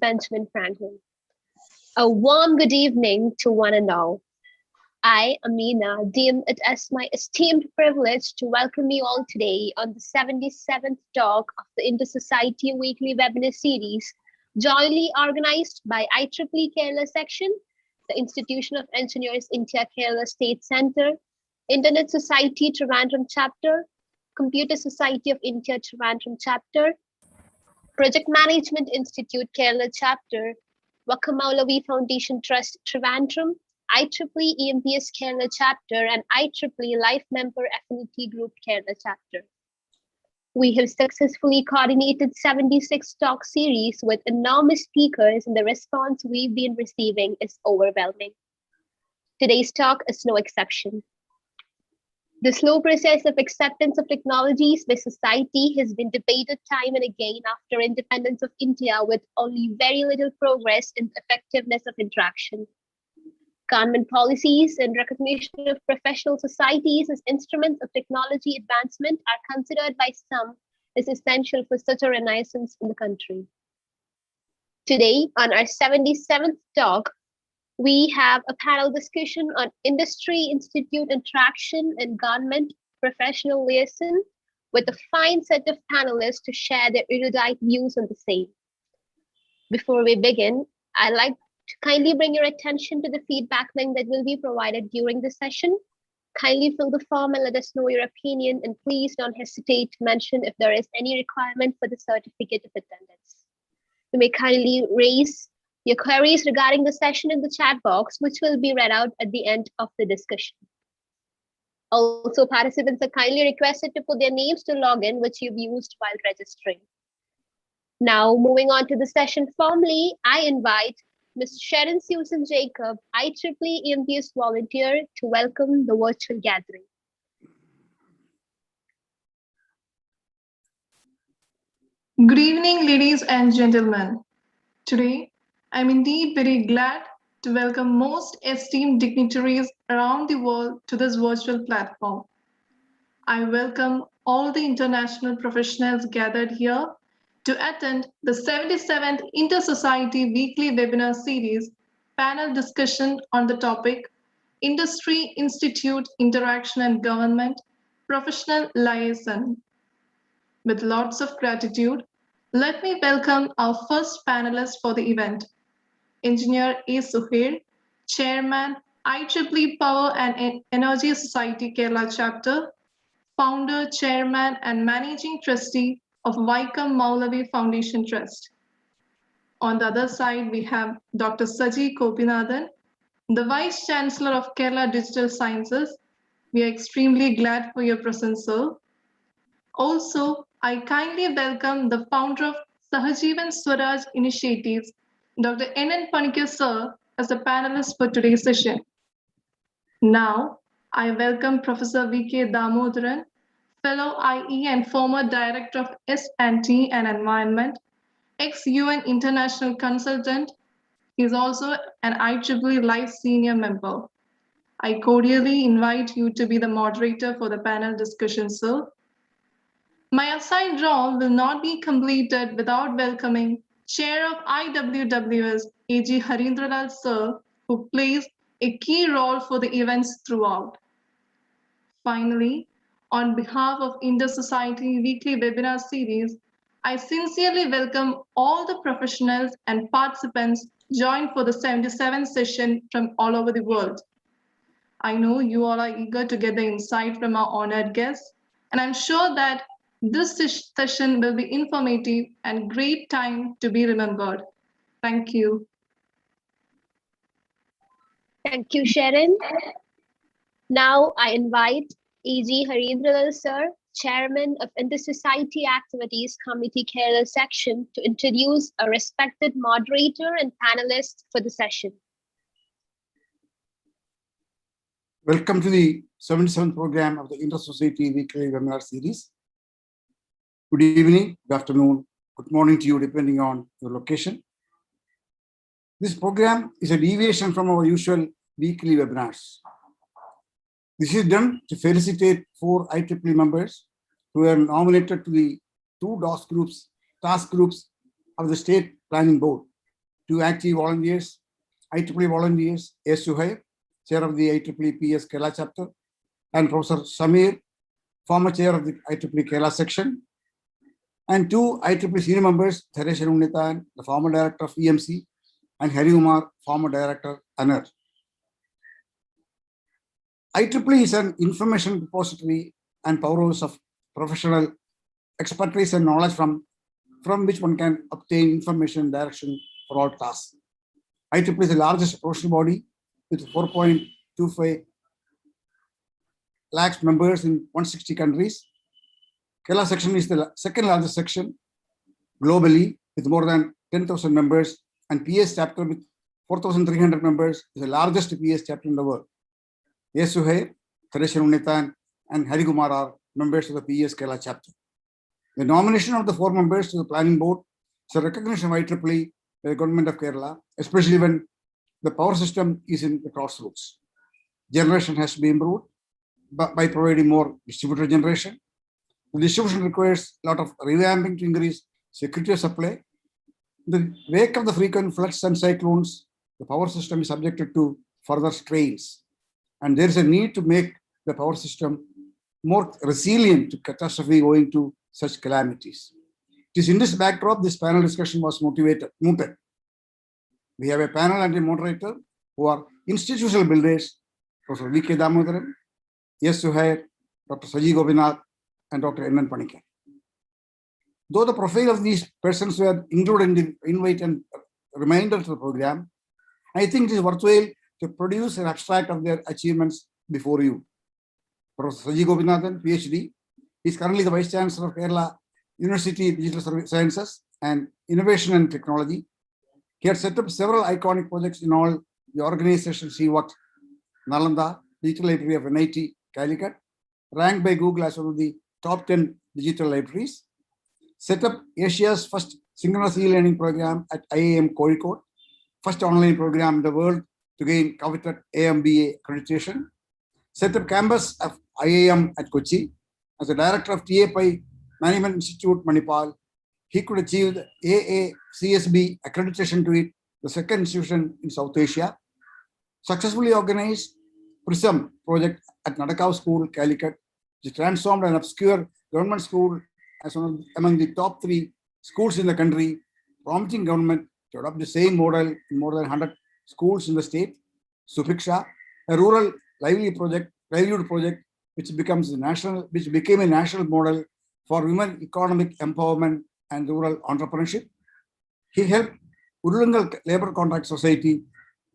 Benjamin Franklin. A warm good evening to one and all. I, Amina, deem it as my esteemed privilege to welcome you all today on the 77th talk of the Inter-Society Weekly Webinar Series, jointly organized by IEEE Kerala Section, the Institution of Engineers India Kerala State Centre, Internet Society Trivandrum Chapter, Computer Society of India Trivandrum Chapter, Project Management Institute Kerala Chapter, Vakamaulavi Foundation Trust Trivandrum, IEEE EMPS Kerala Chapter, and IEEE Life Member Affinity Group Kerala Chapter. We have successfully coordinated 76 talk series with enormous speakers, and the response we've been receiving is overwhelming. Today's talk is no exception. The slow process of acceptance of technologies by society has been debated time and again after independence of India, with only very little progress in the effectiveness of interaction. Government policies and recognition of professional societies as instruments of technology advancement are considered by some as essential for such a renaissance in the country. Today, on our 77th talk, we have a panel discussion on industry institute interaction and government professional liaison, with a fine set of panelists to share their erudite views on the same. Before we begin, I'd like to kindly bring your attention to the feedback link that will be provided during the session. Kindly fill the form and let us know your opinion, and please don't hesitate to mention if there is any requirement for the certificate of attendance. You may kindly raise your queries regarding the session in the chat box, which will be read out at the end of the discussion. Also, participants are kindly requested to put their names to log in, which you've used while registering. Now, moving on to the session formally, I invite Ms. Sharon Susan Jacob, IEEE EMPS volunteer, to welcome the virtual gathering. Good evening, ladies and gentlemen. Today, I'm indeed very glad to welcome most esteemed dignitaries around the world to this virtual platform. I welcome all the international professionals gathered here to attend the 77th Inter-Society Weekly Webinar Series panel discussion on the topic Industry Institute Interaction and Government Professional Liaison. With lots of gratitude, let me welcome our first panelist for the event, Engineer A. Suhail, Chairman, IEEE Power and Energy Society Kerala Chapter, Founder, Chairman, and Managing Trustee of Vakamaulavi Foundation Trust. On the other side, we have Dr. Saji Kopinathan, the Vice Chancellor of Kerala Digital Sciences. We are extremely glad for your presence, sir. Also, I kindly welcome the founder of Sahajivan Swaraj Initiatives, Dr. N.N. Panikar sir, as a panelist for today's session. Now, I welcome Professor V.K. Damodaran, Fellow IE and former Director of S&T and Environment, ex-UN International Consultant. He is also an IEEE Life Senior Member. I cordially invite you to be the moderator for the panel discussion, sir. My assigned role will not be completed without welcoming Chair of IWWS, A.G. Harindralal sir, who plays a key role for the events throughout. Finally, on behalf of Inter-Society Weekly Webinar Series, I sincerely welcome all the professionals and participants joined for the 77th session from all over the world. I know you all are eager to get the insight from our honored guests, and I'm sure that this session will be informative and great time to be remembered. Thank you. Thank you, Sharon. Now I invite A.G. Harindralal sir, Chairman of Inter-Society Activities Committee Kerala Section, to introduce a respected moderator and panelists for the session. Welcome to the 77th program of the Inter-Society Weekly Webinar Series. Good evening, good afternoon, good morning to you, depending on your location. This program is a deviation from our usual weekly webinars. This is done to felicitate 4 IEEE members who are nominated to the 2 task groups of the State Planning Board 2 active volunteers, IEEE volunteers, S. Suhaib, Chair of the IEEE PS Kerala Chapter, and Professor Samir, former Chair of the IEEE Kerala Section, and 2 IEEE senior members, Theresh Unnitan, the former Director of EMC, and Hari Umar, former Director, ANER. IEEE is an information repository and powerhouse of professional expertise and knowledge from which one can obtain information and direction for all tasks. IEEE is the largest professional body with 4.25 lakhs members in 160 countries. Kerala section is the second largest section globally with more than 10,000 members, and PS chapter with 4,300 members is the largest PS chapter in the world. Yes, Suhaib, Theresh Unnitan, and Hari Kumar are members of the PS Kerala chapter. The nomination of the 4 members to the planning board is a recognition of IEEE by the government of Kerala, especially when the power system is in the crossroads. Generation has to be improved by providing more distributed generation. The distribution requires a lot of revamping to increase security of supply. In the wake of the frequent floods and cyclones, the power system is subjected to further strains, and there is a need to make the power system more resilient to catastrophe owing to such calamities. It is in this backdrop this panel discussion was mooted. We have a panel and a moderator who are institutional builders, Professor V.K. Damodaran, S. Suhair, Dr. Saji Gopinath, and Dr. N. Panikar. Though the profile of these persons were included in the invite and reminder to the program, I think it is worthwhile to produce an abstract of their achievements before you. Professor Saji Gopinathan, PhD, is currently the Vice Chancellor of Kerala University Digital Sciences and Innovation and Technology. He had set up several iconic projects in all the organizations he worked. Nalanda, Digital Library of NIT, Calicut, ranked by Google as one of the top 10 digital libraries. Set up Asia's first synchronous e-learning program at IIM Kozhikode, first online program in the world to gain coveted AMBA accreditation. Set up campus of IIM at Kochi. As a director of TAPI Management Institute, Manipal, he could achieve the AACSB accreditation to it, the second institution in South Asia. Successfully organized PRISM project at Nadakav School, Calicut, which transformed an obscure government school as among the top 3 schools in the country, prompting government to adopt the same model in more than 100 schools in the state. Supiksha, a rural livelihood project, which became a national model for women economic empowerment and rural entrepreneurship. He helped Urungal Labor Contract Society,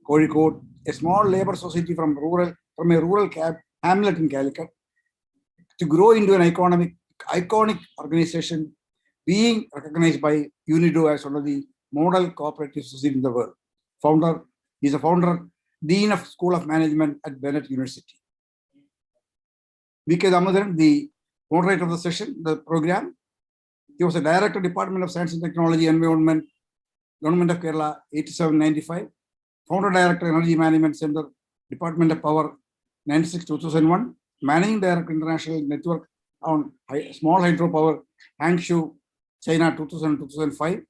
Kozhikode, a small labor society from a rural hamlet in Calicut, to grow into an iconic organization, being recognized by UNIDO as one of the model cooperative societies in the world. He is a founder, Dean of School of Management at Bennett University. V.K. Damodaran, the moderator of the session, the program. He was a director, Department of Science and Technology, Environment, Government of Kerala, 87-95. Founder Director, Energy Management Center, Department of Power, 96-2001. Managing Director, International Network on Small Hydropower, Hangzhou, China, 2000-2005.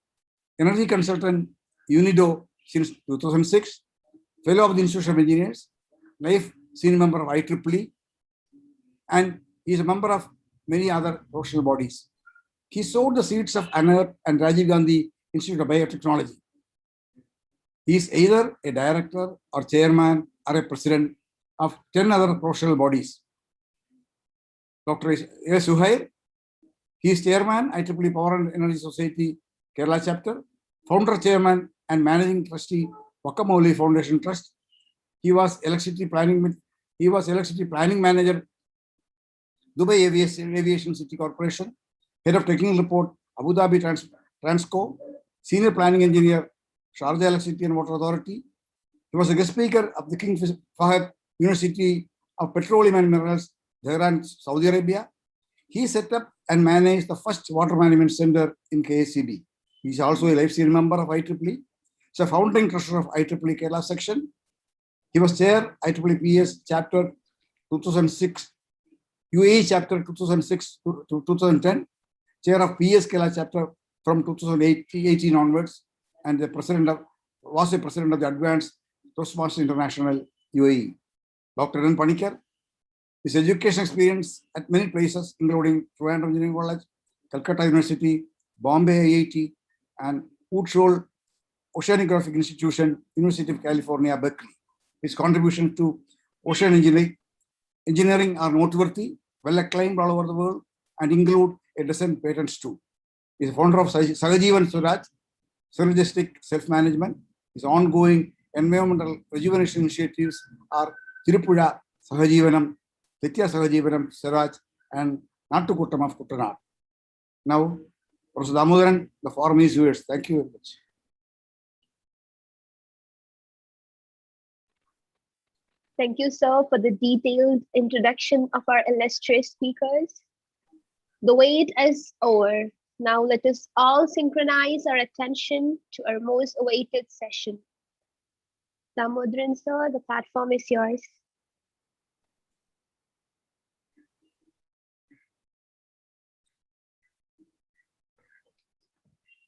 Energy Consultant, UNIDO since 2006. Fellow of the Institute of Engineers, Life Senior Member of IEEE, and he is a member of many other professional bodies. He sowed the seeds of ANER and Rajiv Gandhi Institute of Biotechnology. He is either a director or chairman or a president of 10 other professional bodies. Dr. S. Suhair, he is chairman, IEEE Power and Energy Society, Kerala Chapter, founder, chairman, and managing trustee, Wakamouli Foundation Trust. He was electricity planning manager, Dubai Aviation City Corporation, head of technical report, Abu Dhabi Transco, senior planning engineer, Sharjah Electricity and Water Authority. He was a guest speaker of the King Fahd University of Petroleum and Minerals, Tehran, Saudi Arabia. He set up and managed the first water management center in KSCB. He is also a life-senior member of IEEE. He is a founding treasurer of IEEE Kerala Section. He was chair IEEE PS Chapter 2006, UAE Chapter 2006 to 2010, chair of PS Kerala Chapter from 2018 onwards, and the president of was a president of the Advanced Toastmasters International, UAE. Dr. N. Panikar, his education experience at many places, including Trivandrum Engineering College, Calcutta University, Bombay IIT, and Woodsole Oceanographic Institution, University of California, Berkeley. His contributions to ocean engineering are noteworthy, well acclaimed all over the world, and include a dozen patents too. He is the founder of Sahajivan Swaraj, synergistic self-management. His ongoing environmental rejuvenation initiatives are Tirupuzha Sahajivanam, Nitya Sahajivanam Swaraj, and Nattukuttam of Kuttanad. Now, Professor Damodaran, the forum is yours. Thank you very much. Thank you, sir, for the detailed introduction of our illustrious speakers. The wait is over. Now let us all synchronize our attention to our most awaited session. Damodaran, sir, the platform is yours.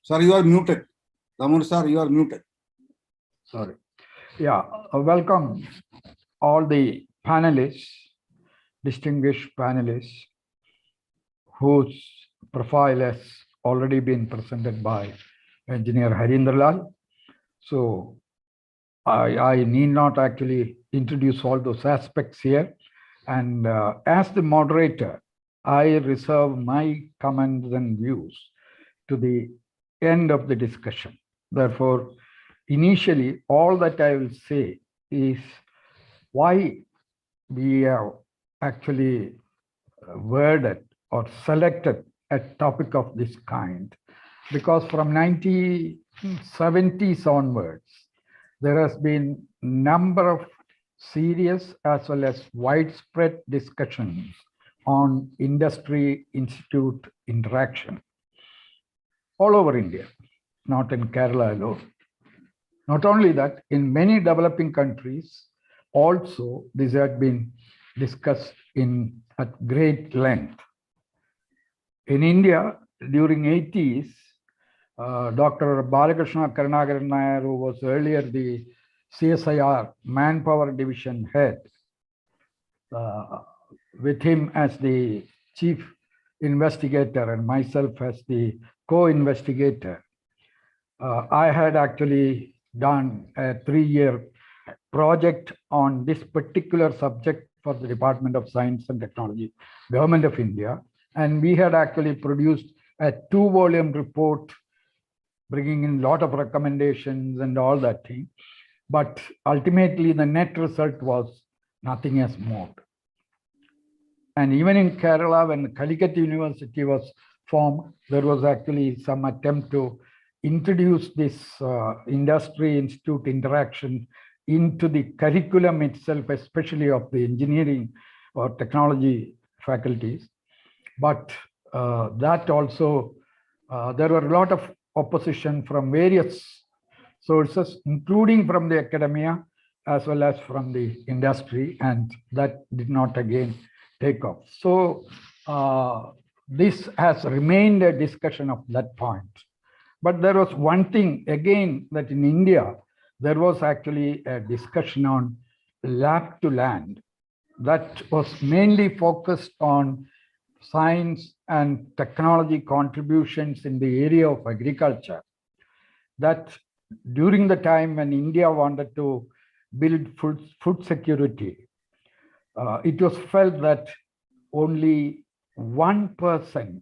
Sir, you are muted. Damodaran, sir, you are muted. Sorry. Yeah, welcome all the panelists, distinguished panelists, whose profile has already been presented by Engineer Harindralal. So I need not actually introduce all those aspects here. And as the moderator, I reserve my comments and views to the end of the discussion. Therefore, initially, all that I will say is why we have actually worded or selected a topic of this kind. Because from 1970s onwards, there has been a number of serious as well as widespread discussions on industry-institute interaction all over India, not in Kerala alone. Not only that, in many developing countries, also this had been discussed at great length. In India, during 80s, Dr. Balakrishna Karunakaran Nair, who was earlier the CSIR Manpower Division head, with him as the chief investigator and myself as the co-investigator, I had actually done a 3-year project on this particular subject for the Department of Science and Technology, Government of India. And we had actually produced a 2-volume report, bringing in a lot of recommendations and all that thing. But ultimately, the net result was nothing has moved. And even in Kerala, when Calicut University was formed, there was actually some attempt to introduce this industry-institute interaction into the curriculum itself, especially of the engineering or technology faculties. But that also, there were a lot of opposition from various sources, including from the academia, as well as from the industry, and that did not again take off. So this has remained a discussion of that point. But there was one thing, again, that in India, there was actually a discussion on lab to land that was mainly focused on science and technology contributions in the area of agriculture. That during the time when India wanted to build food security, it was felt that only 1%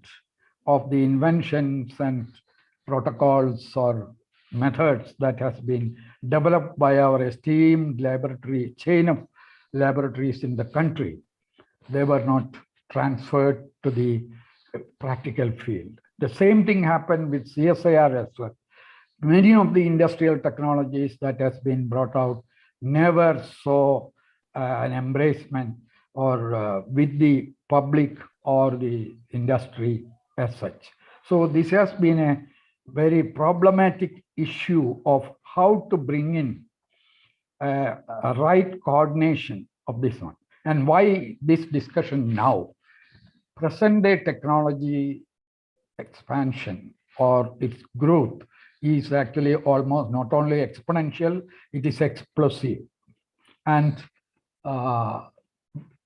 of the inventions and protocols or methods that has been developed by our esteemed laboratory chain of laboratories in the country, they were not transferred to the practical field. The same thing happened with CSIR as well. Many of the industrial technologies that has been brought out never saw an embracement or with the public or the industry as such. So this has been a very problematic issue of how to bring in a right coordination of this one. And why this discussion now? Present day technology expansion or its growth is actually almost not only exponential, it is explosive. And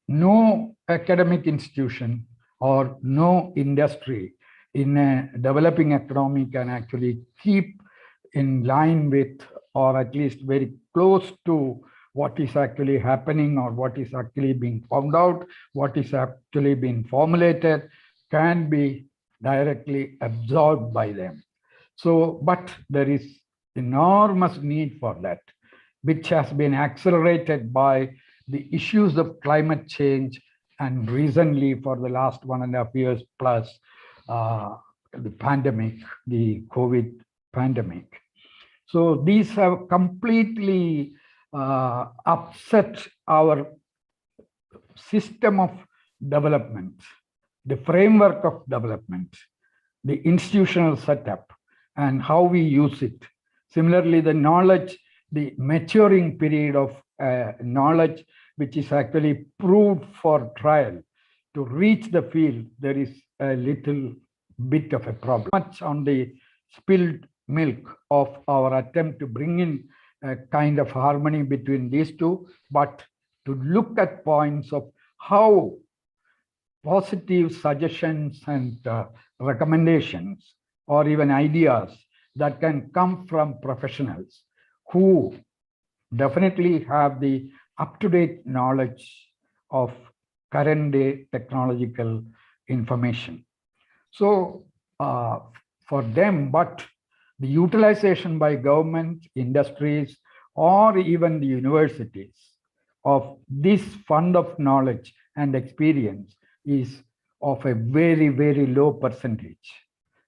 no academic institution or no industry in a developing economy can actually keep in line with, or at least very close to, what is actually happening or what is actually being found out, what is actually being formulated, can be directly absorbed by them. So, but there is enormous need for that, which has been accelerated by the issues of climate change, and recently for the last 1.5 years plus the pandemic, the COVID pandemic. So these have completely upset our system of development, the framework of development, the institutional setup, and how we use it. Similarly, the knowledge, the maturing period of knowledge, which is actually proved for trial, to reach the field, there is a little bit of a problem. Much on the spilled milk of our attempt to bring in a kind of harmony between these two, but to look at points of how positive suggestions and recommendations or even ideas that can come from professionals who definitely have the up-to-date knowledge of current day technological information. So for them, but the utilization by government, industries, or even the universities of this fund of knowledge and experience is of a very, very low percentage.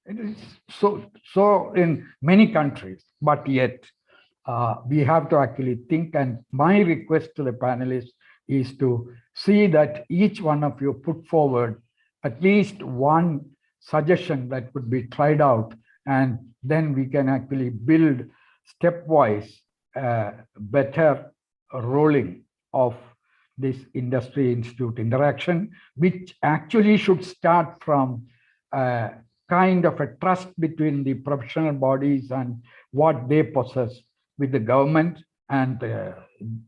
It is so in many countries, but yet we have to actually think, and my request to the panelists is to see that each one of you put forward at least one suggestion that could be tried out, and then we can actually build stepwise better rolling of this industry institute interaction, which actually should start from kind of a trust between the professional bodies and what they possess with the government, and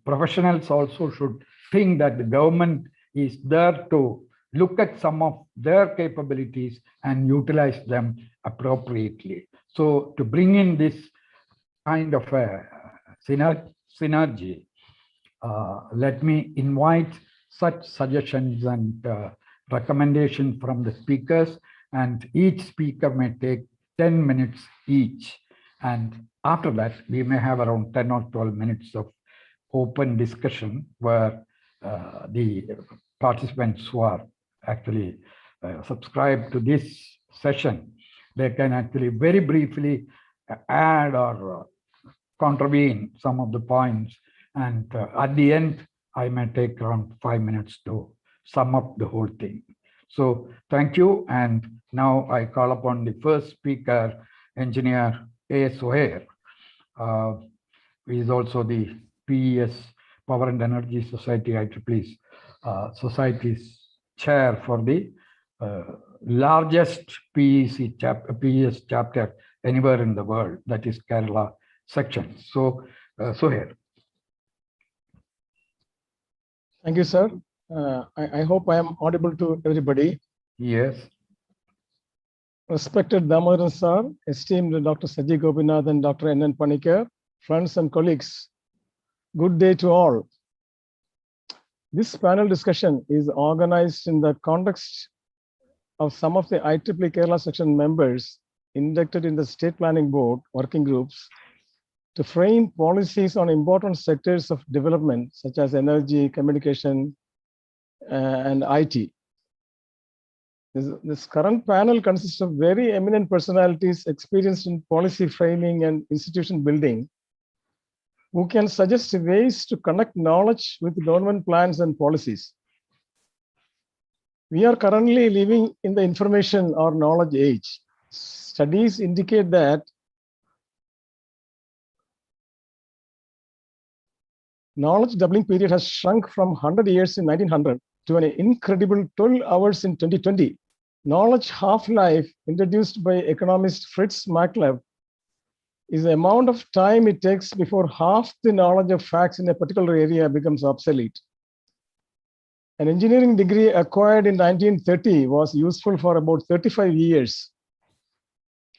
professionals also should think that the government is there to look at some of their capabilities and utilize them appropriately. So to bring in this kind of a synergy, let me invite such suggestions and recommendations from the speakers, and each speaker may take 10 minutes each. And after that, we may have around 10 or 12 minutes of open discussion where the participants who are actually subscribed to this session, they can actually very briefly add or contravene some of the points. And at the end, I may take around 5 minutes to sum up the whole thing. So thank you. And now I call upon the first speaker, Engineer A. Sohair. He is also the PES, Power and Energy Society, IEEE Society's chair for the largest PES chapter anywhere in the world, that is Kerala Section. So, Sohair. Thank you, sir. I hope I am audible to everybody. Yes. Respected Damodaran sir, esteemed Dr. Saji Gopinath and Dr. N.N. Panikar, friends and colleagues, good day to all. This panel discussion is organized in the context of some of the IEEE Kerala Section members inducted in the State Planning Board working groups to frame policies on important sectors of development, such as energy, communication, and IT. This current panel consists of very eminent personalities experienced in policy framing and institution building, who can suggest ways to connect knowledge with government plans and policies. We are currently living in the information or knowledge age. Studies indicate that knowledge doubling period has shrunk from 100 years in 1900 to an incredible 12 hours in 2020. Knowledge half-life, introduced by economist Fritz Marklev, is the amount of time it takes before half the knowledge of facts in a particular area becomes obsolete. An engineering degree acquired in 1930 was useful for about 35 years.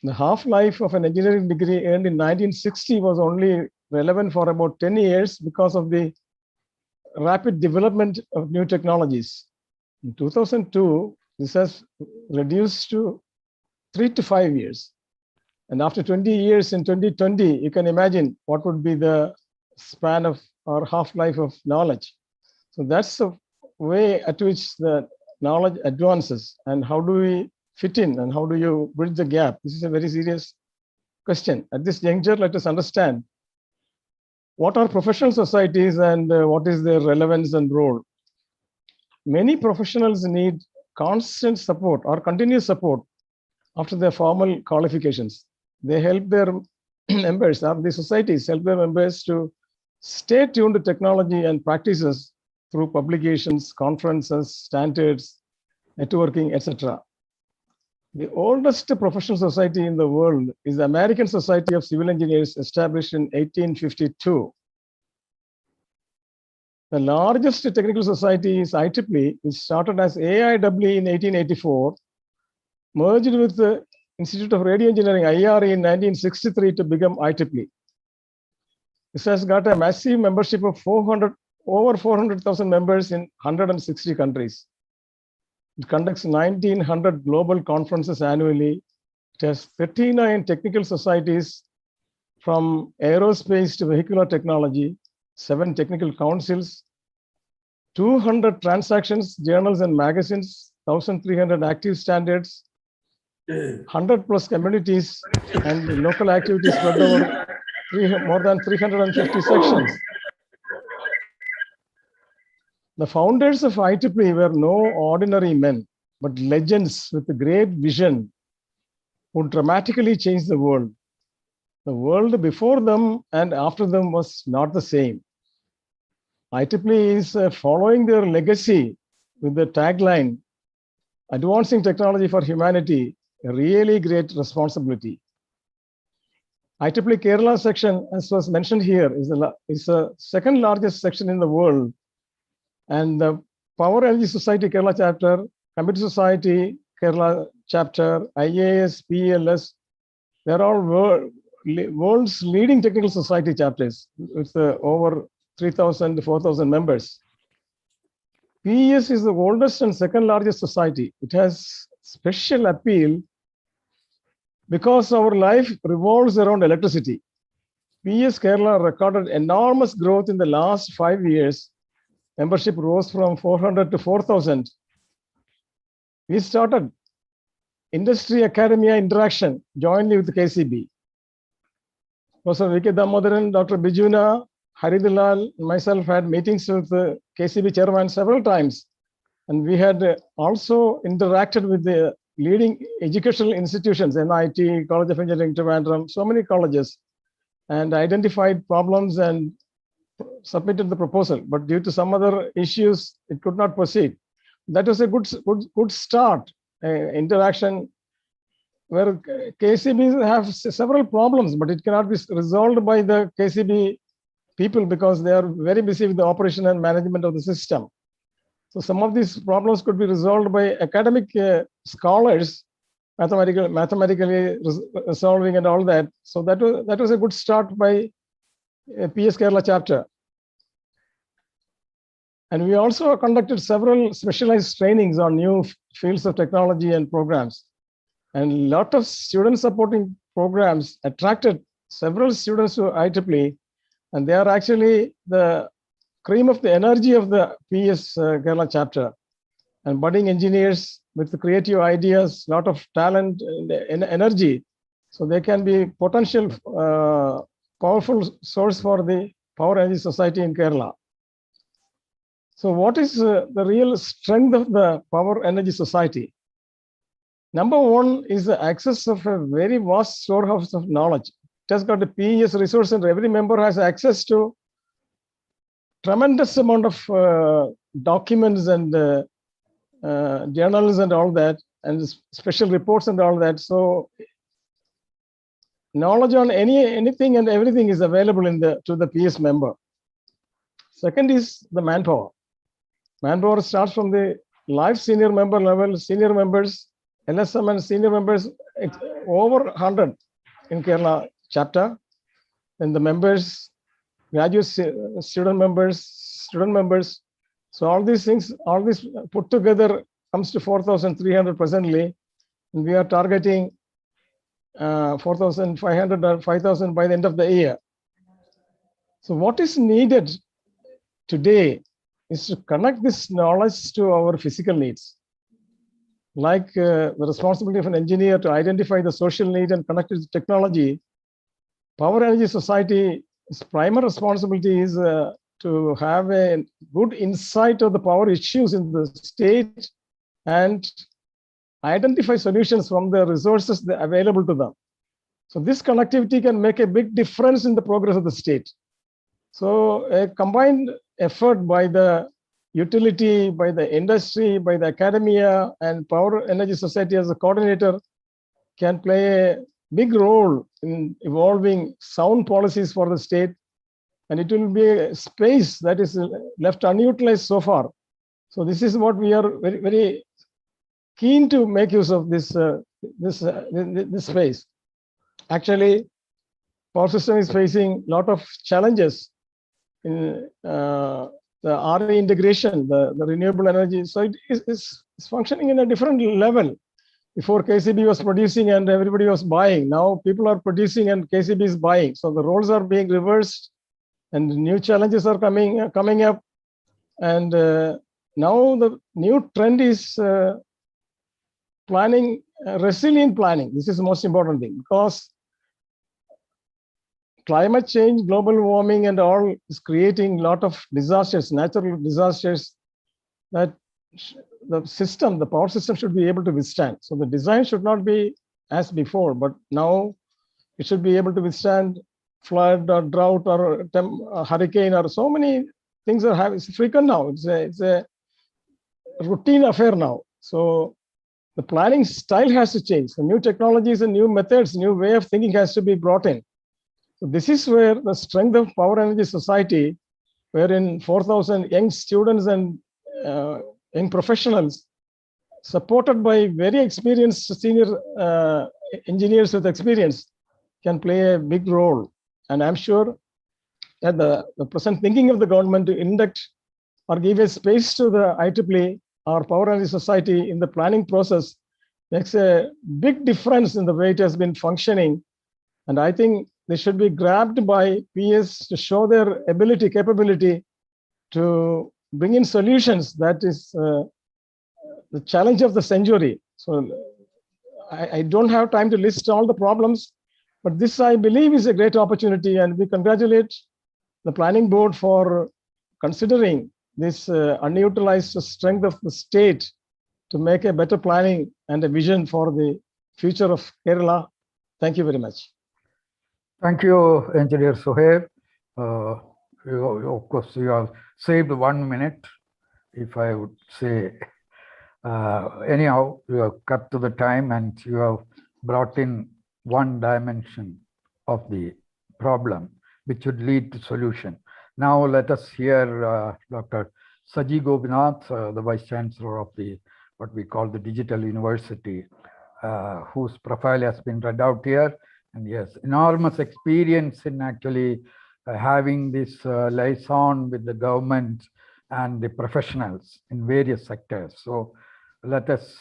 The half-life of an engineering degree earned in 1960 was only relevant for about 10 years because of the rapid development of new technologies. In 2002, this has reduced to 3 to 5 years. And after 20 years in 2020, you can imagine what would be the span of or half-life of knowledge. So that's the way at which the knowledge advances, and how do we fit in and how do you bridge the gap? This is a very serious question. At this juncture, let us understand what are professional societies and what is their relevance and role. Many professionals need constant support or continuous support after their formal qualifications. They help their members, or the societies help their members to stay tuned to technology and practices through publications, conferences, standards, networking, etc. The oldest professional society in the world is the American Society of Civil Engineers, established in 1852. The largest technical society is IEEE, which started as AIEEE in 1884, merged with the Institute of Radio Engineering, IRE, in 1963 to become IEEE. This has got a massive membership of over 400,000 members in 160 countries. It conducts 1,900 global conferences annually. It has 39 technical societies, from aerospace to vehicular technology, 7 technical councils, 200 transactions, journals and magazines, 1,300 active standards, 100 plus communities, and local activities spread over more than 350 sections. The founders of IEEE were no ordinary men, but legends with a great vision who dramatically changed the world. The world before them and after them was not the same. IEEE is following their legacy with the tagline, "Advancing technology for humanity, a really great responsibility." IEEE Kerala Section, as was mentioned here, is the second largest section in the world. And the Power Energy Society Kerala Chapter, Computer Society Kerala Chapter, IAS, PLS, they're all world's leading technical society chapters with over 3,000 to 4,000 members. PES is the oldest and second largest society. It has special appeal because our life revolves around electricity. PES Kerala recorded enormous growth in the last 5 years. Membership rose from 400 to 4,000. We started industry academia interaction jointly with KCB. Professor V.K. Damodaran, Dr. Bijuna, Haridulal, and myself had meetings with the KCB chairman several times. And we had also interacted with the leading educational institutions, NIT, College of Engineering, Trivandrum, so many colleges, and identified problems and submitted the proposal. But due to some other issues, it could not proceed. That was a good start, interaction where KCB have several problems, but it cannot be resolved by the KCB people because they are very busy with the operation and management of the system. So some of these problems could be resolved by academic scholars, mathematically resolving and all that. So that was a good start by PS Kerala chapter. And we also conducted several specialized trainings on new fields of technology and programs. And a lot of student supporting programs attracted several students to IEEE, and they are actually the cream of the energy of the PS Kerala chapter. And budding engineers with creative ideas, lot of talent and energy. So they can be potential powerful source for the Power Energy Society in Kerala. So what is the real strength of the Power Energy Society? Number one is the access of a very vast storehouse of knowledge. It has got a PES resource and every member has access to tremendous amount of documents and journals and all that, and special reports and all that. So knowledge on anything and everything is available to the PS member. Second is the manpower. Manpower starts from the live senior member level, senior members, LSM and senior members, over 100 in Kerala chapter. And the members, graduate student members. So all these things, all this put together comes to 4,300 presently. And we are targeting 4,500 or 5,000 by the end of the year. So what is needed today is to connect this knowledge to our physical needs. Like the responsibility of an engineer to identify the social need and connect it to technology, Power Energy Society's primary responsibility is to have a good insight of the power issues in the state and identify solutions from the resources available to them. So this connectivity can make a big difference in the progress of the state. So a combined effort by the utility, by the industry, by the academia, and Power Energy Society as a coordinator can play a big role in evolving sound policies for the state. And it will be a space that is left unutilized so far. So this is what we are very, very keen to make use of this space. Actually, power system is facing a lot of challenges in the RE integration, the renewable energy. So it is functioning in a different level. Before KCB was producing and everybody was buying. Now people are producing and KCB is buying. So the roles are being reversed and new challenges are coming up. And now the new trend is planning, resilient planning. This is the most important thing, because climate change, global warming and all is creating a lot of disasters, natural disasters that the system, the power system should be able to withstand. So the design should not be as before, but now it should be able to withstand flood or drought or hurricane or so many things are happening. It's frequent now. It's a routine affair now. So the planning style has to change. The new technologies and new methods, new way of thinking has to be brought in. So this is where the strength of Power Energy Society, wherein 4,000 young students and young professionals, supported by very experienced senior engineers with experience, can play a big role. And I'm sure that the present thinking of the government to induct or give a space to the IEEE or Power Energy Society in the planning process makes a big difference in the way it has been functioning. And I think they should be grabbed by PS to show their ability, capability to bring in solutions. That is the challenge of the century. So I don't have time to list all the problems, but this I believe is a great opportunity, and we congratulate the planning board for considering this unutilized strength of the state to make a better planning and a vision for the future of Kerala. Thank you very much. Thank you, Engineer Suhaib. Of course, you have saved 1 minute, if I would say. Anyhow, you have cut to the time and you have brought in one dimension of the problem, which would lead to solution. Now let us hear Dr. Saji Gopinath, the Vice Chancellor of the what we call the Digital University, whose profile has been read out here. And yes, enormous experience in actually having this liaison with the government and the professionals in various sectors. So let us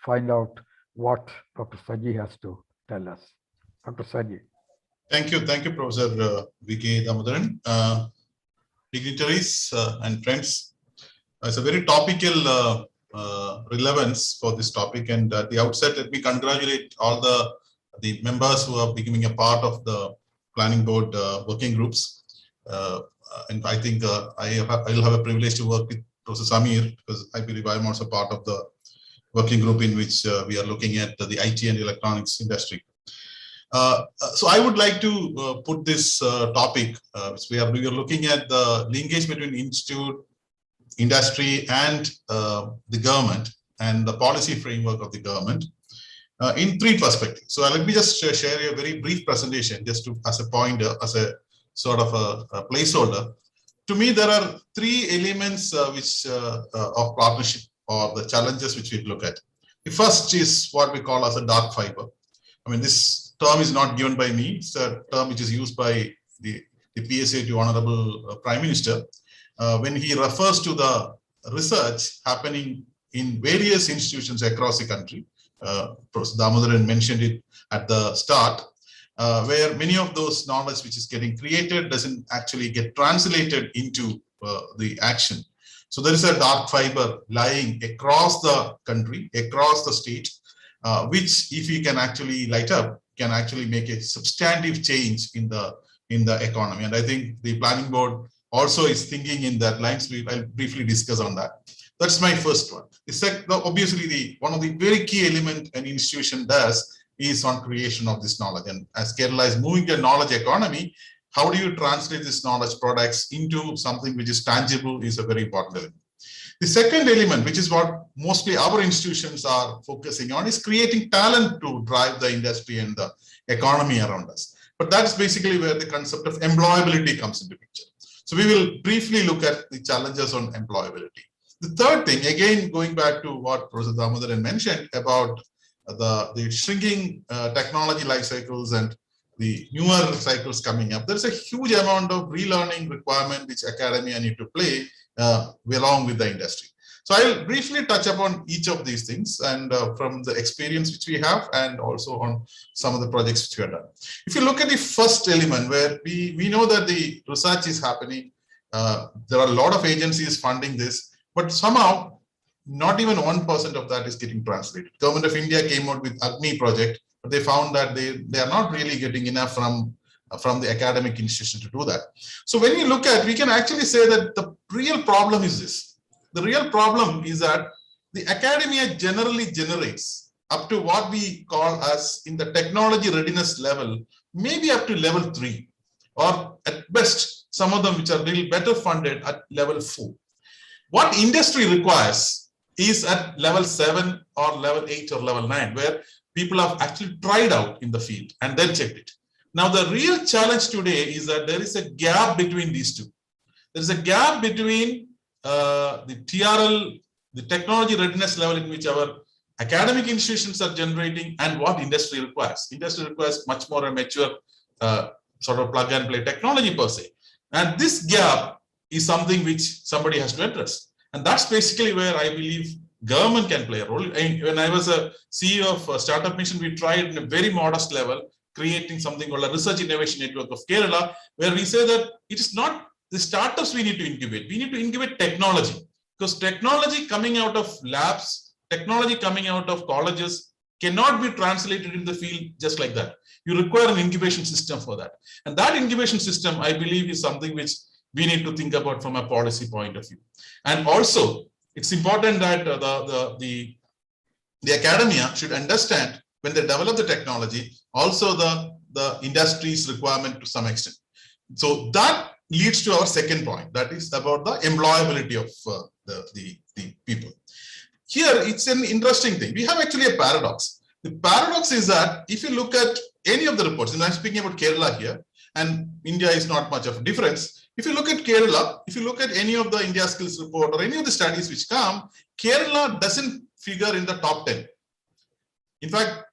find out what Dr. Saji has to tell us. Dr. Saji. Thank you, Professor V.K. Damodaran. Dignitaries and friends, it's a very topical relevance for this topic. And at the outset, let me congratulate all the members who are becoming a part of the planning board working groups. And I think I'll have a privilege to work with Professor Samir, because I believe I'm also part of the working group in which we are looking at the IT and electronics industry. So I would like to put this topic, we are looking at the linkage between institute, industry, and the government, and the policy framework of the government. in three perspectives. So let me just share a very brief presentation just to, as a pointer, as a sort of a placeholder. To me, there are three elements of partnership or the challenges which we look at. The first is what we call as a dark fiber. I mean, this term is not given by me. It's a term which is used by the PSA to Honorable Prime Minister when he refers to the research happening in various institutions across the country. Professor Damodaran mentioned it at the start, where many of those knowledge which is getting created doesn't actually get translated into the action. So there is a dark fiber lying across the country, across the state, which if we can actually light up, can actually make a substantive change in the economy. And I think the planning board also is thinking in that lines. I'll briefly discuss on that. That's my first one. The second, obviously, one of the very key element an institution does is on creation of this knowledge. And as Kerala is moving to a knowledge economy, how do you translate this knowledge products into something which is tangible is a very important element. The second element, which is what mostly our institutions are focusing on, is creating talent to drive the industry and the economy around us. But that's basically where the concept of employability comes into picture. So we will briefly look at the challenges on employability. The third thing, again, going back to what Professor Damodaran mentioned about the shrinking technology life cycles and the newer cycles coming up, there's a huge amount of relearning requirement which academia need to play along with the industry. So I'll briefly touch upon each of these things and from the experience which we have and also on some of the projects which we have done. If you look at the first element where we know that the research is happening, there are a lot of agencies funding this, but somehow not even 1% of that is getting translated. Government of India came out with Agni project, but they found that they are not really getting enough from the academic institution to do that. So when we look at, we can actually say that the real problem is this. The real problem is that the academia generally generates up to what we call as in the technology readiness level, maybe up to level 3, or at best, some of them which are little better funded at level 4. What industry requires is at level 7 or level 8 or level 9, where people have actually tried out in the field and then checked it. Now, the real challenge today is that there is a gap between these two. There is a gap between the TRL, the technology readiness level in which our academic institutions are generating and what industry requires. Industry requires much more a mature sort of plug and play technology per se. And this gap is something which somebody has to address. And that's basically where I believe government can play a role. When I was a CEO of Startup Mission, we tried in a very modest level, creating something called a Research Innovation Network of Kerala, where we say that it is not the startups we need to incubate. We need to incubate technology, because technology coming out of labs, technology coming out of colleges cannot be translated in the field just like that. You require an incubation system for that. And that incubation system, I believe, is something which we need to think about from a policy point of view. And also, it's important that the academia should understand when they develop the technology, also the industry's requirement to some extent. So that leads to our second point, that is about the employability of the people. Here, it's an interesting thing. We have actually a paradox. The paradox is that if you look at any of the reports, and I'm speaking about Kerala here, and India is not much of a difference. If you look at Kerala, if you look at any of the India Skills report or any of the studies which come, Kerala doesn't figure in the top 10. In fact,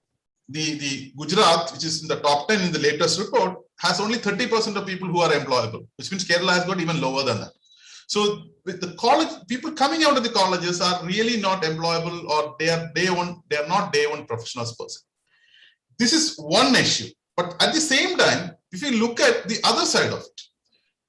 the Gujarat, which is in the top 10 in the latest report, has only 30% of people who are employable, which means Kerala has got even lower than that. So with the college, people coming out of the colleges are really not employable, or they are not day one professionals per se. This is one issue. But at the same time, if you look at the other side of it,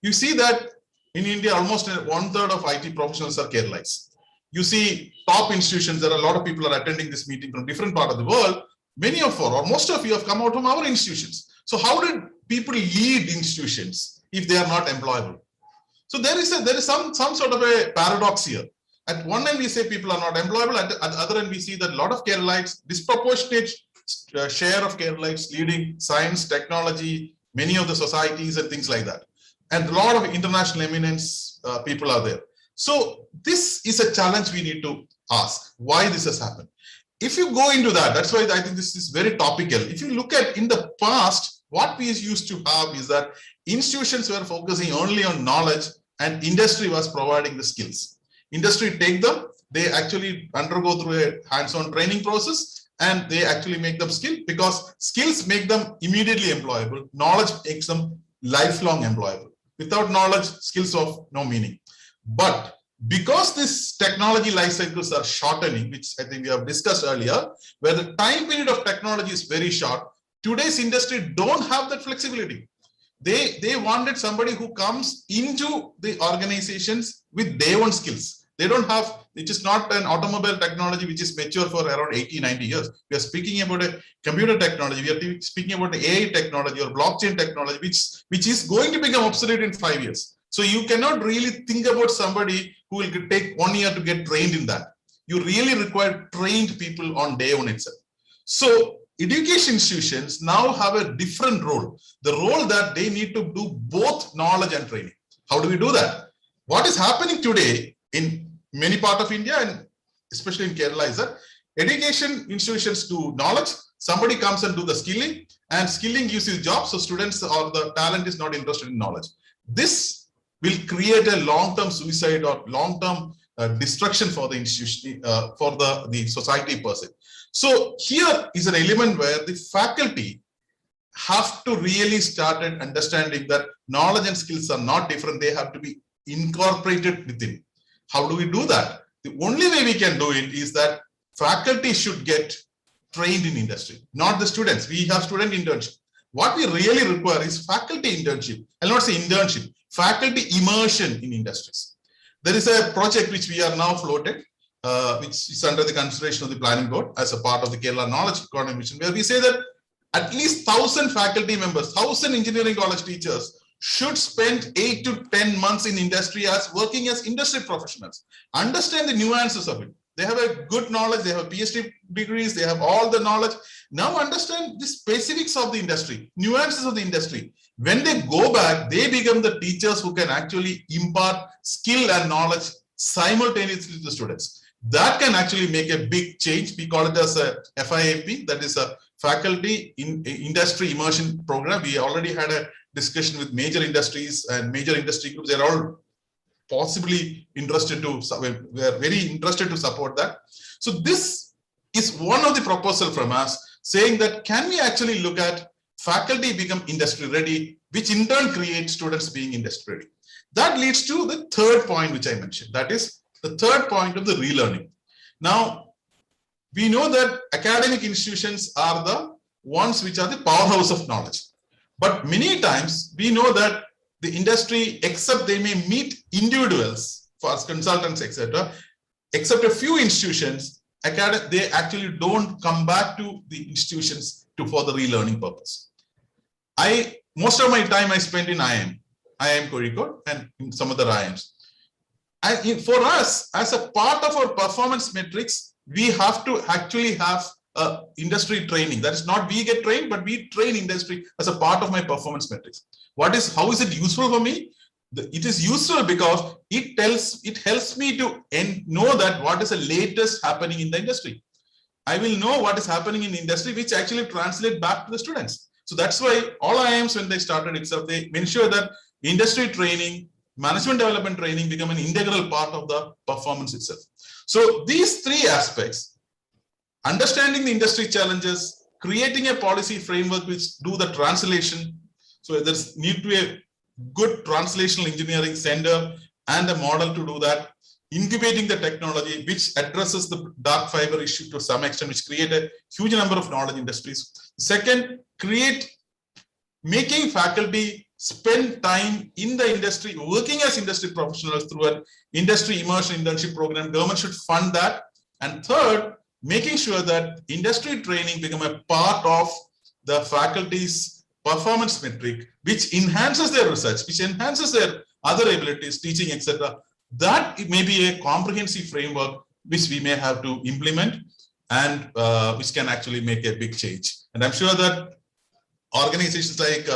you see that in India, almost 1/3 of IT professionals are Keralites. You see top institutions, there are a lot of people are attending this meeting from different part of the world. Many of or most of you have come out from our institutions. So how did people lead institutions if they are not employable? So there is some sort of a paradox here. At one end, we say people are not employable. At the other end, we see that a lot of Keralites, disproportionate share of Keralites leading science, technology, many of the societies and things like that. And a lot of international eminence people are there. So this is a challenge we need to ask, why this has happened. if you go into that, that's why I think this is very topical. If you look at in the past, what we used to have is that institutions were focusing only on knowledge and industry was providing the skills. Industry take them, they actually undergo through a hands-on training process and they actually make them skill, because skills make them immediately employable. Knowledge makes them lifelong employable. Without knowledge, skills of no meaning. But because these technology life cycles are shortening, which I think we have discussed earlier, where the time period of technology is very short, today's industry don't have that flexibility. They wanted somebody who comes into the organizations with their own skills. They don't have, it is not an automobile technology which is mature for around 80, 90 years. We are speaking about a computer technology. We are speaking about the AI technology or blockchain technology, which is going to become obsolete in 5 years. So you cannot really think about somebody who will take 1 year to get trained in that. You really require trained people on day one itself. So education institutions now have a different role, the role that they need to do both knowledge and training. How do we do that? What is happening today in many parts of India and especially in Kerala is that education institutions do knowledge, somebody comes and do the skilling, and skilling gives you jobs, so students or the talent is not interested in knowledge. This will create a long-term suicide or long-term destruction for the institution, for the society per se. So here is an element where the faculty have to really start understanding that knowledge and skills are not different. They have to be incorporated within. How do we do that? The only way we can do it is that faculty should get trained in industry, not the students. We have student internship. What we really require is faculty internship. I'll not say internship, faculty immersion in industries. There is a project which we are now floated, which is under the consideration of the planning board as a part of the Kerala Knowledge Economy Mission, where we say that at least 1,000 faculty members, 1,000 engineering college teachers should spend 8 to 10 months in industry as working as industry professionals. Understand the nuances of it. They have a good knowledge, they have PhD degrees, they have all the knowledge. Now understand the specifics of the industry, nuances of the industry. When they go back, they become the teachers who can actually impart skill and knowledge simultaneously to the students. That can actually make a big change. We call it as a FIAP, that is a faculty in industry immersion program. We already had a discussion with major industries and major industry groups. They're all possibly interested to, we are very interested to support that. So this is one of the proposal from us saying that can we actually look at faculty become industry ready, which in turn creates students being industry ready. That leads to the third point which I mentioned, that is the third point of the relearning. Now, we know that academic institutions are the ones which are the powerhouse of knowledge. But many times we know that the industry, except they may meet individuals for consultants, etc., except a few institutions, they actually don't come back to the institutions for the relearning purpose. Most of my time I spent in IIM Kozhikode and in some other IIMs. For us, as a part of our performance metrics, we have to actually have industry training. That is not we get trained, but we train industry as a part of my performance metrics. How is it useful for me? It is useful because it helps me to know that what is the latest happening in the industry. I will know what is happening in the industry, which actually translate back to the students. So that's why all IIMs, when they started itself, they ensure that industry training, management development training become an integral part of the performance itself. So these three aspects, understanding the industry challenges, creating a policy framework which do the translation. So there's need to be a good translational engineering center and a model to do that. Incubating the technology which addresses the dark fiber issue to some extent, which create a huge number of knowledge industries. Second, making faculty spend time in the industry, working as industry professionals through an industry immersion internship program. Government should fund that. And third, making sure that industry training become a part of the faculty's performance metric, which enhances their research, which enhances their other abilities, teaching, etc. That may be a comprehensive framework which we may have to implement and which can actually make a big change. And I'm sure that organizations like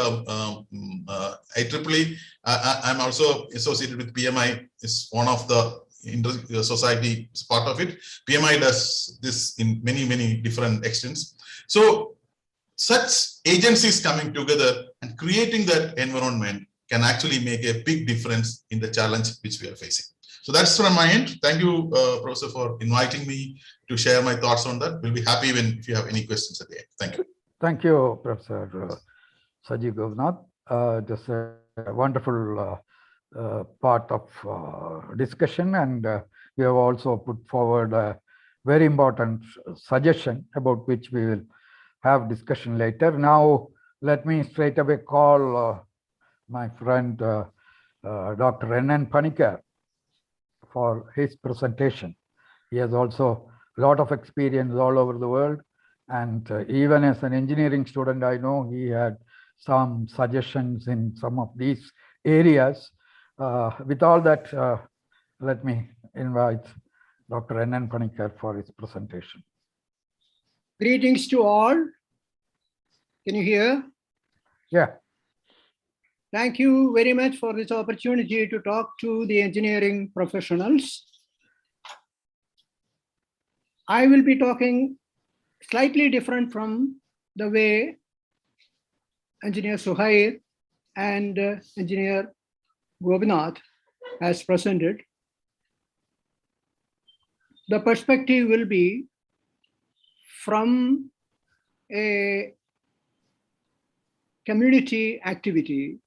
IEEE, I'm also associated with PMI, is one of the society is part of it. PMI does this in many different extents. So such agencies coming together and creating that environment can actually make a big difference in the challenge which we are facing. So that's from my end. Thank you, Professor, for inviting me to share my thoughts on that. We'll be happy if you have any questions at the end. Thank you. Thank you, Professor Saji Govnath. Just a wonderful part of discussion, and you have also put forward a very important suggestion about which we will have discussion later. Now, let me straight away call my friend Dr. N.N. Panikkar for his presentation. He has also a lot of experience all over the world, and even as an engineering student, I know he had some suggestions in some of these areas. With all that, let me invite Dr. N.N. Panikkar for his presentation. Greetings to all. Can you hear? Yeah. Thank you very much for this opportunity to talk to the engineering professionals. I will be talking slightly different from the way Engineer Suhail and Engineer Gopinath has presented. The perspective will be from a community activity,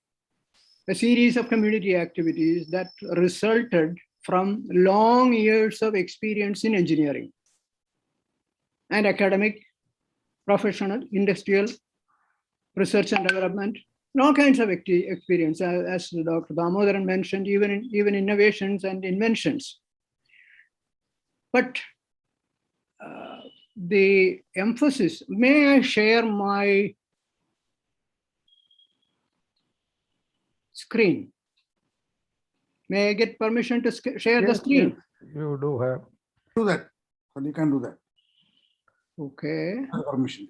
a series of community activities that resulted from long years of experience in engineering and academic, professional, industrial, research and development, and all kinds of experience, as Dr. Damodaran mentioned, even innovations and inventions. But the emphasis, may I share my screen? May I get permission to share the screen? Yes, you do have. Do that. So you can do that. Okay. Permission.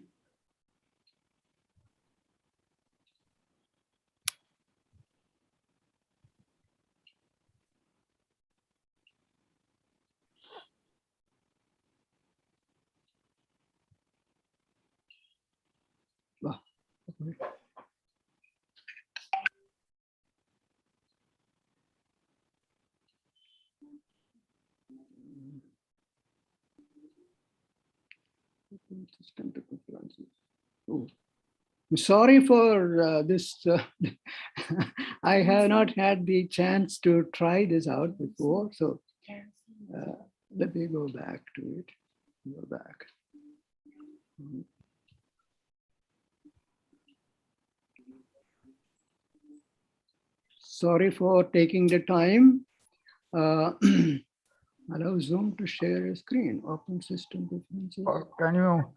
Oh. I'm sorry for this. I have not had the chance to try this out before. So let me go back to it. Go back. Sorry for taking the time. Allow Zoom to share a screen. Open system preferences.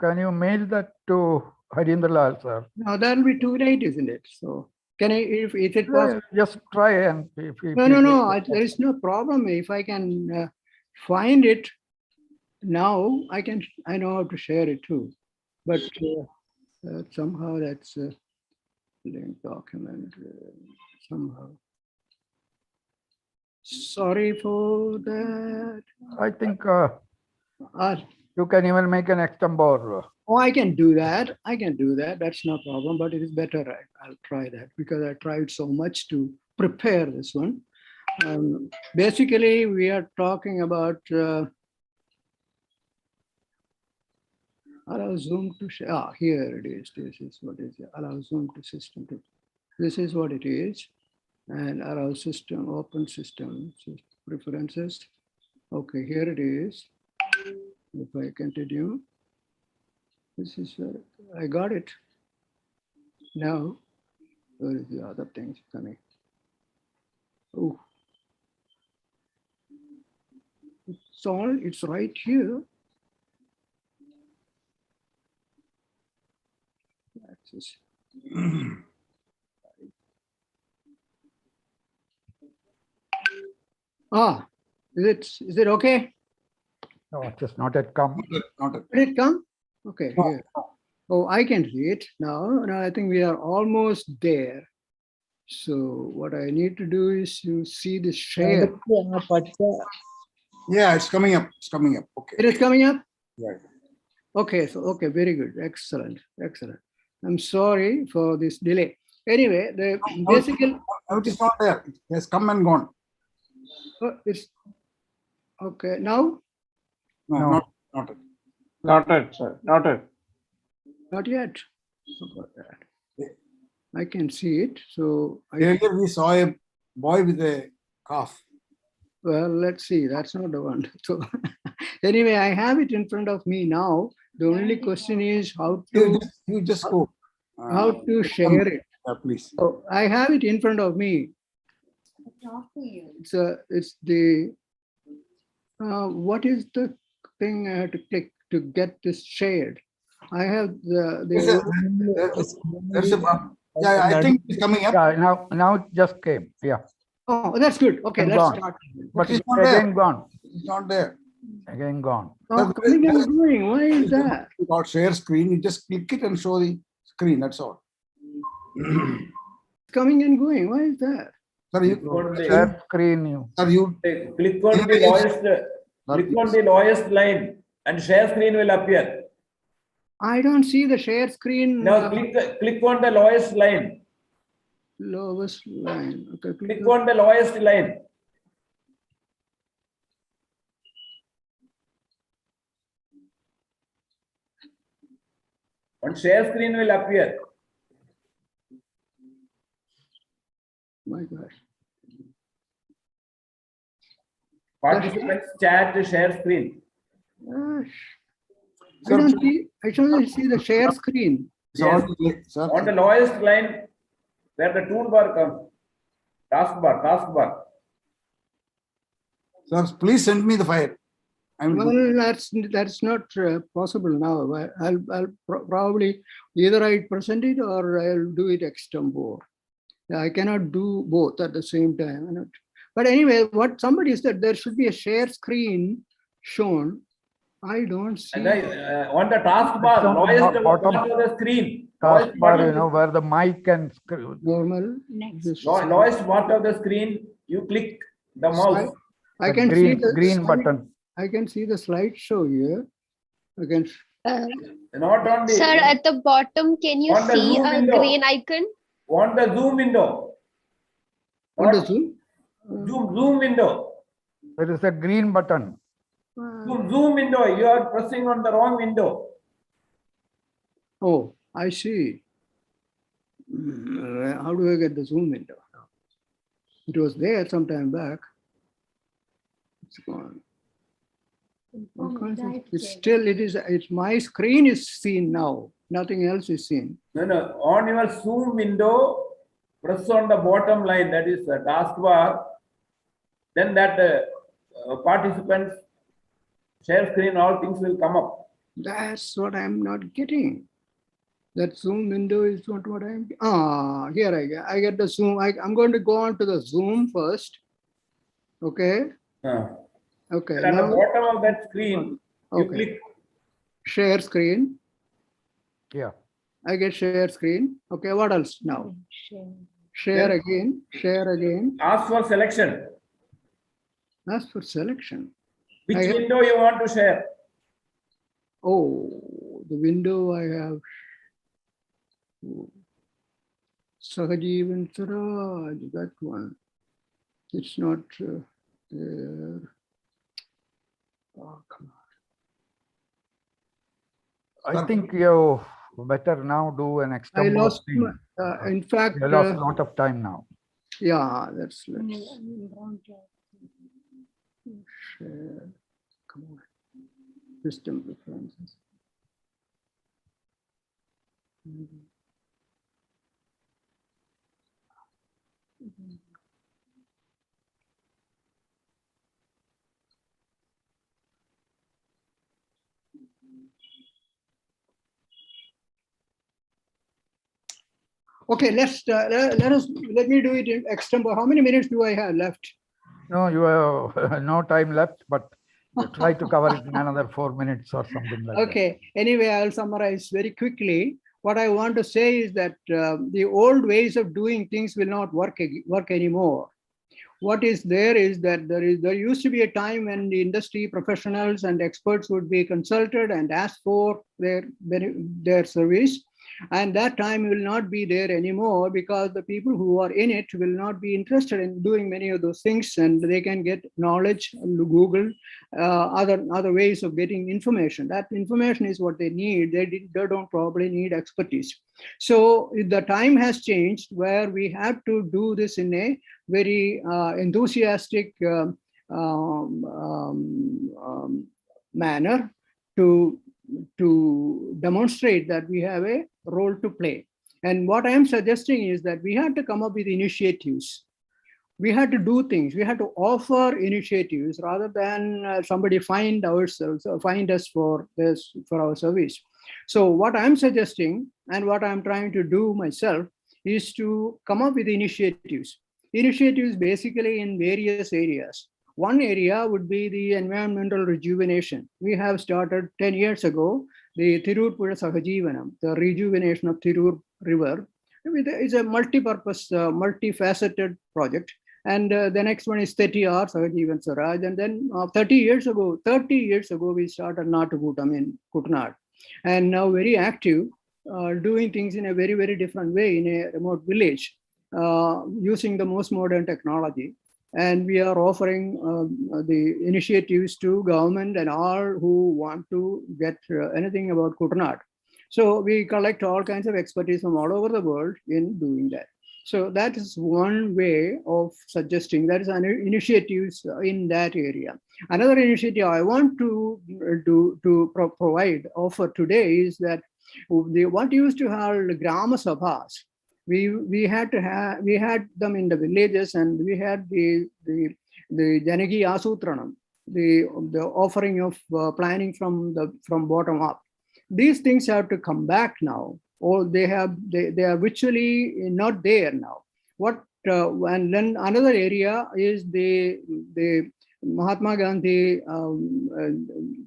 Can you mail that to Harindralal, sir? No, that will be too late, isn't it? So can I, if it was just try and no, there is no problem. If I can find it now, I know how to share it too. But somehow that's a link document somehow. Sorry for that. I think you can even make an extempore. Oh, I can do that. I can do that. That's no problem, but it is better. I'll try that because I tried so much to prepare this one. Basically, we are talking about allow Zoom to share. Ah, here it is. This is what it is. Allow Zoom to system. This is what it is. And allow system, open system preferences. Okay, here it is. If I continue, this is where I got it. Now, where is the other things coming? Oh, it's right here. Access. Ah, is it okay? No, it has not yet come. Did it come? Okay. No. Here. Oh, I can see it now. Now I think we are almost there. So what I need to do is to see the share. Yeah, it's coming up. It's coming up. Okay. It is coming up? Right. Okay, so okay, very good. Excellent. Excellent. I'm sorry for this delay. Anyway, the basically No, it is not there. It has come and gone. it's okay now. No, No. not it. Noted, sir. Noted. Not yet. How about that? I can see it. So Earlier we saw a boy with a cough. well, let's see. That's not the one. So anyway, I have it in front of me now. The only question is how to You just go. how to share it. Please. So I have it in front of me. It's the what is the thing I have to click to get this shared? I have There's a, yeah, I think it's coming up. Yeah, now it just came. Yeah. Oh, that's good. Okay, And let's gone. start. But It's it's not there. again gone. It's not there. Again gone. Oh, coming and going. Why is that? You got share screen. You just click it and show the screen. That's all. Coming and going. Why is that? Sir, you, Share screen. sir, you Click on the lowest line and share screen will appear. I don't see the share screen. Now click on the lowest line. Lowest line. Okay, Click on the lowest line. On share screen will appear. My gosh. Participants chat share screen. Gosh. Sir, I don't see the share screen. Yes. sir, On the lowest line where the toolbar comes. Taskbar. sir, please send me the file. Well, that's not possible now. I'll probably either I present it or I'll do it extempore. I cannot do both at the same time. But anyway, what somebody said, there should be a share screen shown. I don't see. And on the taskbar, lowest bottom part of the screen. Taskbar, you know, where the mic and Normal. Lowest part of the screen, you click the mouse. I can green, see the green button. I can see the slideshow here. Again. Not on the. Sir, at the bottom, can you On the see Zoom a window. green icon? On the Zoom window. What is it? Zoom window. There is a green button. Zoom window. You are pressing on the wrong window. Oh, I see. How do I get the Zoom window? It was there some time back. It's gone. It's still, it's my screen is seen now. Nothing else is seen. No. On your Zoom window, press on the bottom line, that is the taskbar. Then that participants share screen, all things will come up. That's what I'm not getting. That Zoom window is not what I'm. Here I get the Zoom. I'm going to go on to the Zoom first. Okay. Okay. And at the bottom of that screen, you click. Share screen. Yeah. I get share screen. Okay. What else now? Share again. Share again. Ask for selection. Ask for selection. Which window you want to share? Oh, the window I have. Sahajeevan Swaraj, that one. It's not there. Oh, come on. I think you better now do an I external lost, thing. in fact, You lost a lot of time now. yeah, let's share. Come on. System preferences. Okay, let me do it in extempore. How many minutes do I have left? No, you have no time left, but try to cover it in another 4 minutes or something like that. Okay, anyway, I'll summarize very quickly. What I want to say is that the old ways of doing things will not work anymore. What is there is that there used to be a time when the industry professionals and experts would be consulted and asked for their service. And that time will not be there anymore, because the people who are in it will not be interested in doing many of those things, and they can get knowledge, Google, other ways of getting information. That information is what they need. They don't probably need expertise. So the time has changed where we have to do this in a very enthusiastic manner to demonstrate that we have a role to play. And what I am suggesting is that we have to come up with initiatives. We had to do things. We had to offer initiatives rather than somebody find us for our service. So what I'm suggesting and what I'm trying to do myself is to come up with initiatives. Initiatives basically in various areas. One area would be the environmental rejuvenation. We have started 10 years ago, the Thirur Pura Sahajivanam, the rejuvenation of Thirur River. It's a multi-purpose, multifaceted project. And the next one is 30R Sahajivan Swaraj. And then 30 years ago, we started Natakutam in Kuttanad. And now very active, doing things in a very, very different way in a remote village, using the most modern technology. And we are offering the initiatives to government and all who want to get anything about Kuttanad. So we collect all kinds of expertise from all over the world in doing that. So that is one way of suggesting, that is an initiatives in that area. Another initiative I want to offer today is that what used to have Grama Sabhas, we had them in the villages, and we had the Janagi Asutranam, the offering of planning from bottom up. These things have to come back now, or they are virtually not there now. And then another area is the Mahatma Gandhi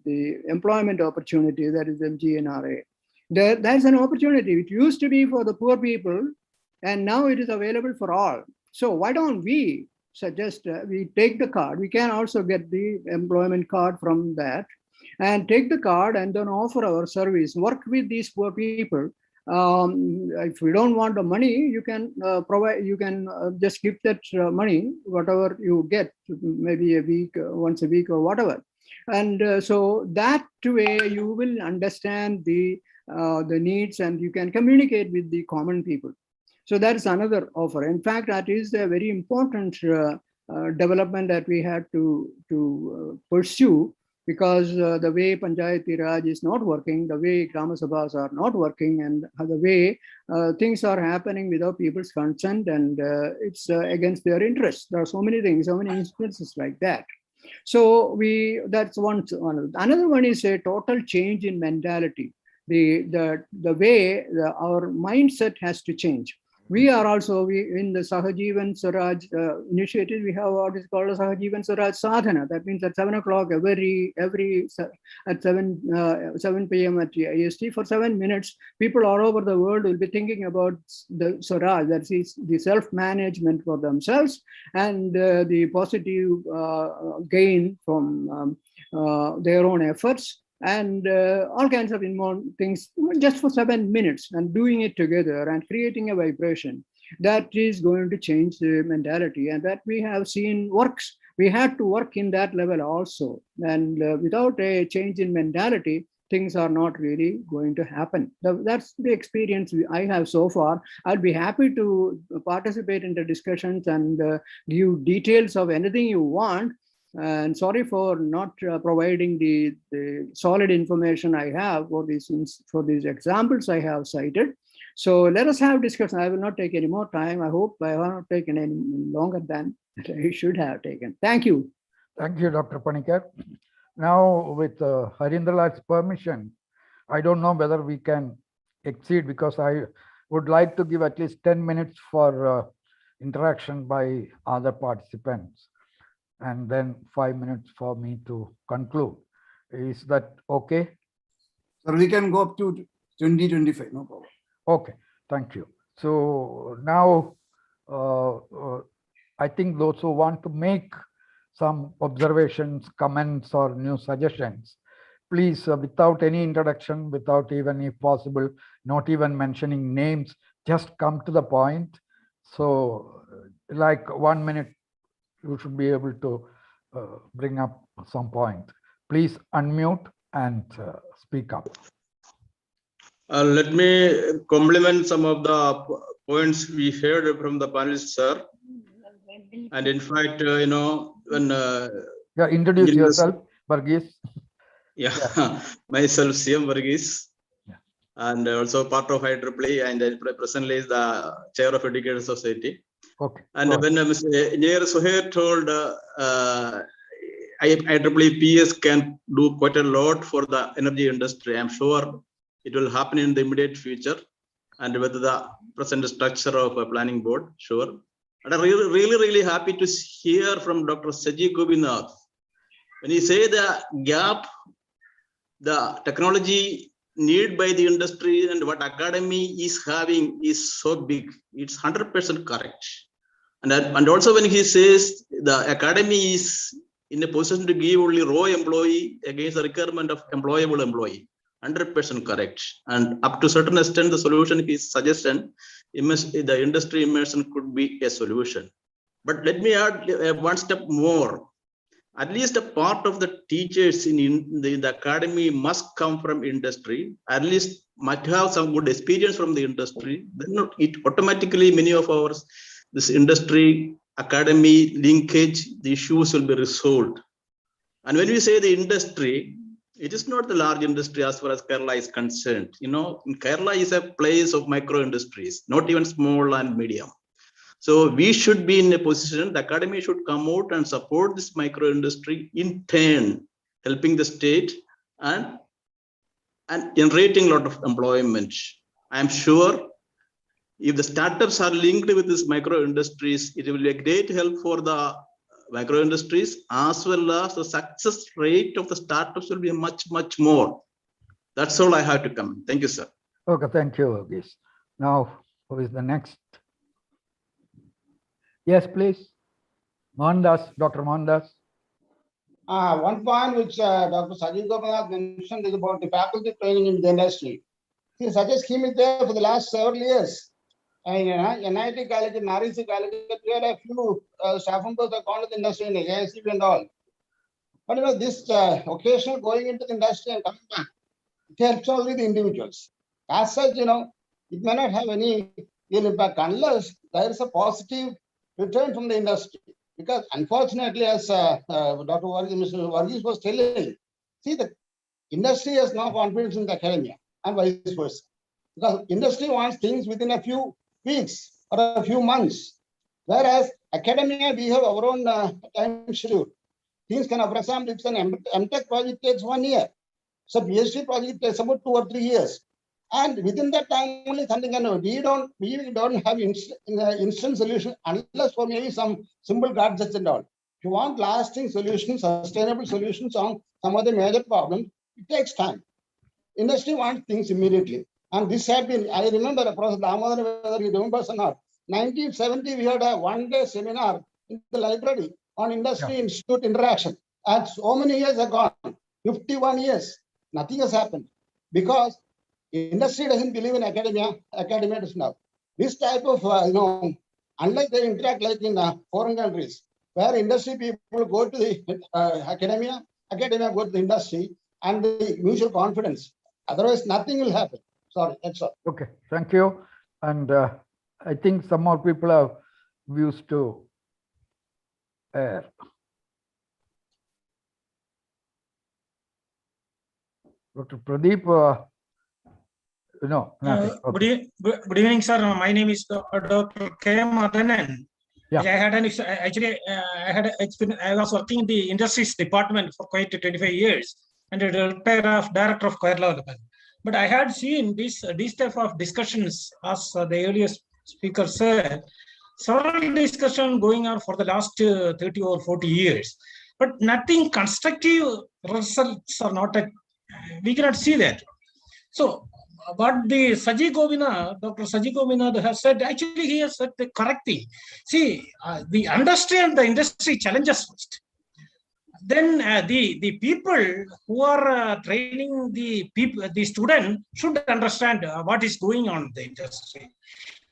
the employment opportunity, that is MGNRA. That's an opportunity. It used to be for the poor people, and now it is available for all. So why don't we suggest we take the card? We can also get the employment card from that, and take the card and then offer our service, work with these poor people. If we don't want the money, you can just give that money, whatever you get, maybe a week, once a week or whatever. And so that way you will understand the needs, and you can communicate with the common people. So that is another offer. In fact, that is a very important development that we had to pursue, because the way Panchayati Raj is not working, the way Grama Sabhas are not working, and the way things are happening without people's consent, and it's against their interests. There are so many things, so many instances like that. So that's one. Another one is a total change in mentality. The way our mindset has to change. We are also in the Sahajivan Swaraj initiative. We have what is called a Sahajivan Swaraj Sadhana. That means at 7 o'clock every at 7 p.m. at IST, for 7 minutes, people all over the world will be thinking about the Swaraj, that is the self-management for themselves, and the positive gain from their own efforts, and all kinds of things, just for 7 minutes, and doing it together and creating a vibration that is going to change the mentality, and that we have seen works. We had to work in that level also, and without a change in mentality, things are not really going to happen. That's the experience I have so far. I'll be happy to participate in the discussions and give details of anything you want. And sorry for not providing the solid information I have for these examples I have cited. So let us have discussion. I will not take any more time. I hope I have not taken any longer than I should have taken. Thank you. Thank you, Dr. Panikkar. Now, with Harindral's permission, I don't know whether we can exceed, because I would like to give at least 10 minutes for interaction by other participants, and then 5 minutes for me to conclude. Is that okay? Sir, we can go up to 20-25, no problem. Okay, thank you. So now I think those who want to make some observations, comments, or new suggestions, please, without any introduction, without even, if possible, not even mentioning names, just come to the point. So, like 1 minute, you should be able to bring up some point. Please unmute and speak up. Let me compliment some of the points we heard from the panelists, sir. And in fact, you know, when yeah, introduce yourself, Varghese. Yeah, myself, CM Varghese, and also part of IEEE, and presently is the chair of Educator Society. Okay. And when Mr. Engineer Suhair told IEEE PS can do quite a lot for the energy industry, I'm sure it will happen in the immediate future, and with the present structure of a planning board, sure. And I'm really happy to hear from Dr. Saji Gopinath. When he say the gap, the technology need by the industry and what academy is having is so big, it's 100% correct. And also when he says the academy is in a position to give only raw employee against the requirement of employable employee, 100% correct. And up to a certain extent, the solution is suggestion, the industry immersion could be a solution. But let me add one step more. At least a part of the teachers in the academy must come from industry, at least might have some good experience from the industry. Then it automatically, many of ours, this industry academy linkage, the issues will be resolved. And when we say the industry, it is not the large industry as far as Kerala is concerned. You know, Kerala is a place of micro industries, not even small and medium. So we should be in a position, the academy should come out and support this micro industry, in turn, helping the state and generating a lot of employment. I'm sure if the startups are linked with these micro industries, it will be a great help for the micro industries, as well as the success rate of the startups will be much more. That's all I have to comment. Thank you, sir. Okay, thank you, Varghese. Now, who is the next? Yes, please. Mohandas, Dr. Mohandas. One point which Dr. Saji Gopinath mentioned is about the faculty training in the industry. See, such a scheme is there for the last several years. And NIT College, REC College, we had a few staff members that gone to the industry in AICB and all. But you know, this occasional going into the industry and coming back, it helps only the individuals. As such, you know, it may not have any real impact unless there is a positive return from the industry. Because unfortunately, as Dr. Mr. Varghese was telling, see, the industry has no confidence in the academia and vice versa. Because industry wants things within a few weeks or a few months. Whereas academia, we have our own time schedule. Things can, for example, if an MTech project takes 1 year. So PhD project takes about 2 or 3 years. And within that time only something can happen. We don't have instant solution unless for maybe some simple gadgets and all. If you want lasting solutions, sustainable solutions on some of the major problems, it takes time. Industry wants things immediately. And this had been, I remember Professor Damodaran, whether you remember or not, 1970, we had a one-day seminar in the library on industry-institute interaction. And so many years have gone, 51 years, nothing has happened. Because industry doesn't believe in academia, academia does not. This type of, unlike they interact like in foreign countries, where industry people go to the academia go to the industry, and the mutual confidence. Otherwise, nothing will happen. Sorry, that's all. Okay, thank you. And I think some more people have views to air. Dr. Pradeep, Good evening, sir. My name is Dr. K. Madanan. Yeah. I was working in the industries department for quite 25 years and a director of Kerala development. But I had seen these type of discussions, as the earlier speaker said, several discussions going on for the last 30 or 40 years. But nothing constructive results are not, we cannot see that. So what the Saji Govinath, Dr. Saji Govinath has said, actually he has said the correct thing. See, the industry and the industry challenges first. Then the people who are training the student should understand what is going on in the industry.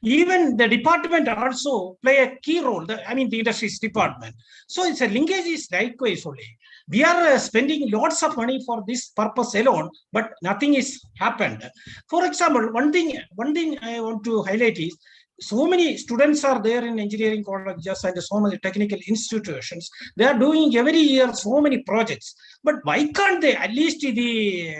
Even the department also play a key role. The industry's department. So it's a linkage is likewise only. We are spending lots of money for this purpose alone, but nothing is happened. For example, one thing I want to highlight is so many students are there in engineering colleges and so many technical institutions. They are doing every year so many projects. But why can't they, at least the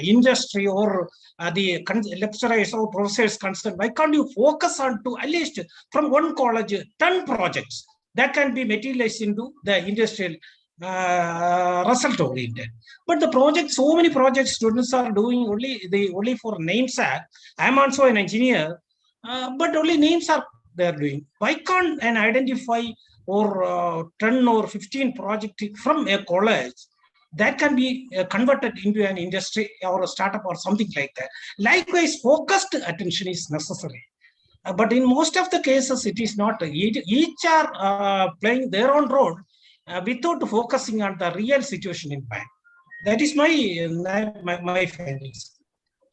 industry or the lecturers or professors concerned, why can't you focus on to at least from one college 10 projects that can be materialized into the industrial result oriented? But the project, so many projects students are doing only for namesake. I am also an engineer, but only names are they are doing. Why can't an identify or 10 or 15 project from a college that can be converted into an industry or a startup or something like that? Likewise, focused attention is necessary. But in most of the cases, it is not. Each are playing their own role without focusing on the real situation in mind. That is my findings.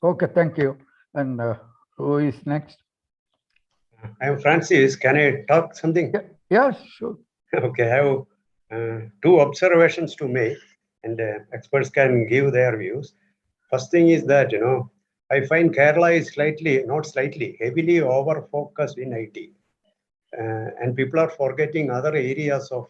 Okay, thank you. And who is next? I am Francis. Can I talk something? Yeah, sure. Okay, I have two observations to make, and experts can give their views. First thing is that, I find Kerala is heavily over-focused in IT. And people are forgetting other areas of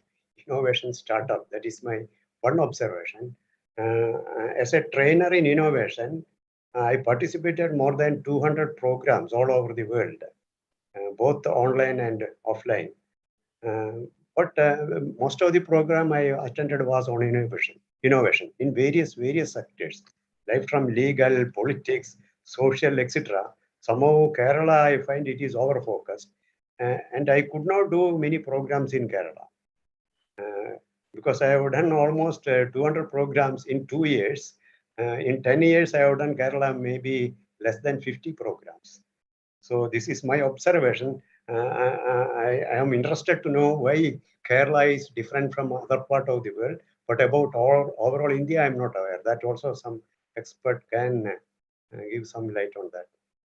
innovation startup. That is my one observation. As a trainer in innovation, I participated more than 200 programs all over the world, both online and offline. But most of the program I attended was on innovation in various sectors, like from legal, politics, social, etc. Somehow Kerala, I find it is over-focused. And I could not do many programs in Kerala because I have done almost 200 programs in 2 years. In 10 years, I have done Kerala maybe less than 50 programs. So this is my observation. I am interested to know why Kerala is different from other part of the world, but about overall India, I am not aware. That also some expert can give some light on that.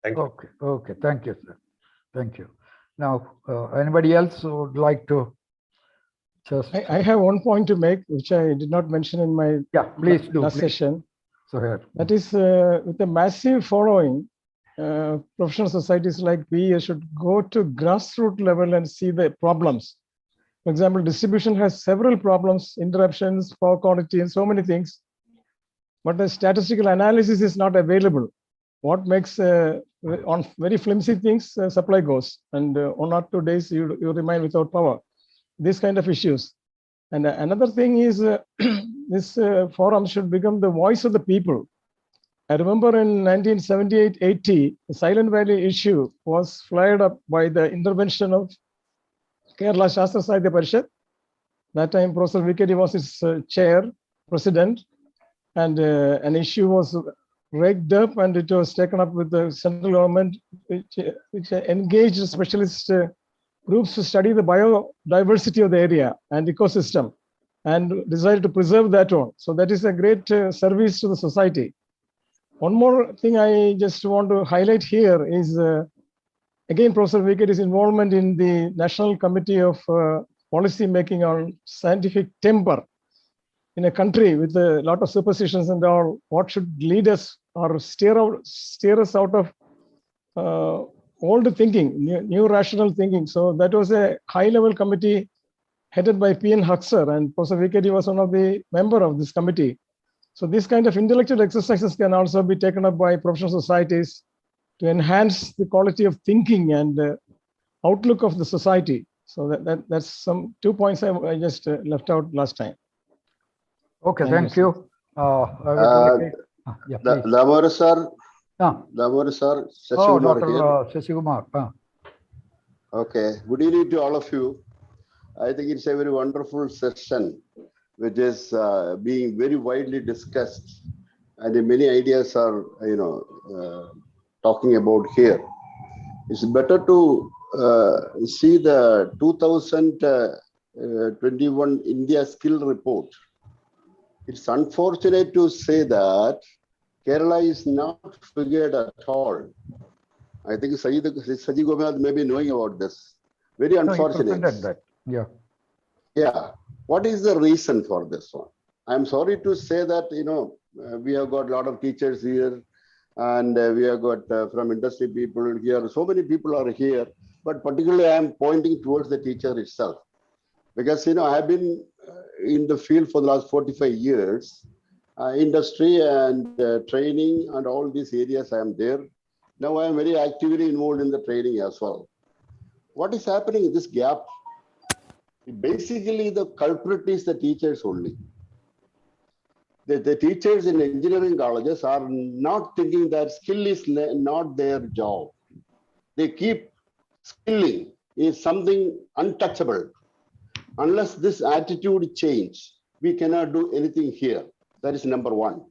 Thank you. Okay, thank you, sir. Thank you. Now, anybody else who would like to just... I have one point to make, which I did not mention in my last session. So here. That is, with a massive following, professional societies like we should go to grassroots level and see the problems. For example, distribution has several problems, interruptions, power quality, and so many things. But the statistical analysis is not available. What makes on very flimsy things, supply goes, and 1 or 2 days you remain without power. These kind of issues. And another thing is this forum should become the voice of the people. I remember in 1978-80, the Silent Valley issue was flared up by the intervention of Kerala Shastra Sahitya Parishad. That time, Professor VKD was its president, and an issue was raked up and it was taken up with the central government, which engaged specialist groups to study the biodiversity of the area and ecosystem and decided to preserve that one. So that is a great service to the society. One more thing I just want to highlight here is, again, Professor VKD's involvement in the National Committee of Policy Making on Scientific Temper in a country with a lot of superstitions and all. What should lead us or steer us out of old thinking, new rational thinking. So that was a high-level committee headed by P.N. Huxer, and Professor VKD was one of the member of this committee. So this kind of intellectual exercises can also be taken up by professional societies to enhance the quality of thinking and outlook of the society. So that's some 2 points I just left out last time. Okay, thank you. Damodar sir. Damodar sir. Shashikumar. Okay, good evening to all of you. I think it's a very wonderful session, which is being very widely discussed, and many ideas are, talking about here. It's better to see the 2021 India Skill Report. It's unfortunate to say that Kerala is not figured at all. I think Saji Gopinath may be knowing about this. Very unfortunate. No, that. Yeah. Yeah. What is the reason for this one? I'm sorry to say that, you know, we have got a lot of teachers here, and we have got from industry people here. So many people are here, but particularly I am pointing towards the teacher itself. Because, you know, I've been in the field for the last 45 years, industry and training and all these areas I am there. Now I am very actively involved in the training as well. What is happening in this gap? Basically, the culprit is the teachers only. The teachers in engineering colleges are not thinking that skill is not their job. They keep skilling is something untouchable. Unless this attitude change, we cannot do anything here. That is number one.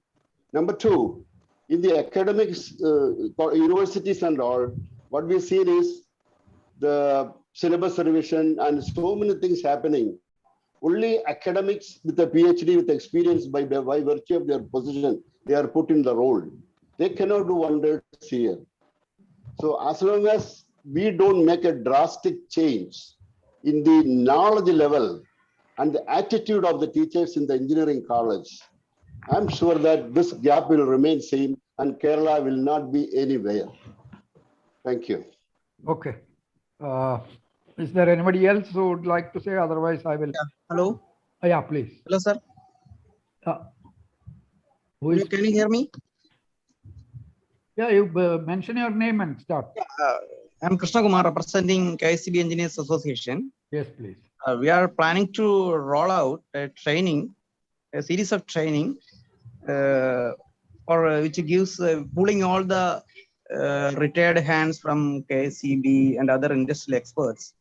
Number two, in the academics, universities and all, what we've seen is the syllabus revision and so many things happening. Only academics with a PhD with experience by virtue of their position, they are put in the role. They cannot do wonders here. So as long as we don't make a drastic change in the knowledge level and the attitude of the teachers in the engineering college, I'm sure that this gap will remain same and Kerala will not be anywhere. Thank you. Okay. Is there anybody else who would like to say? Otherwise, I will. Yeah. Hello. Yeah, please. Hello, sir. Can you hear me? Yeah, you mention your name and start. I'm Krishna Kumar, representing KICB Engineers Association. Yes, please. We are planning to roll out a series of training, which gives pulling all the retired hands from KICB and other industrial experts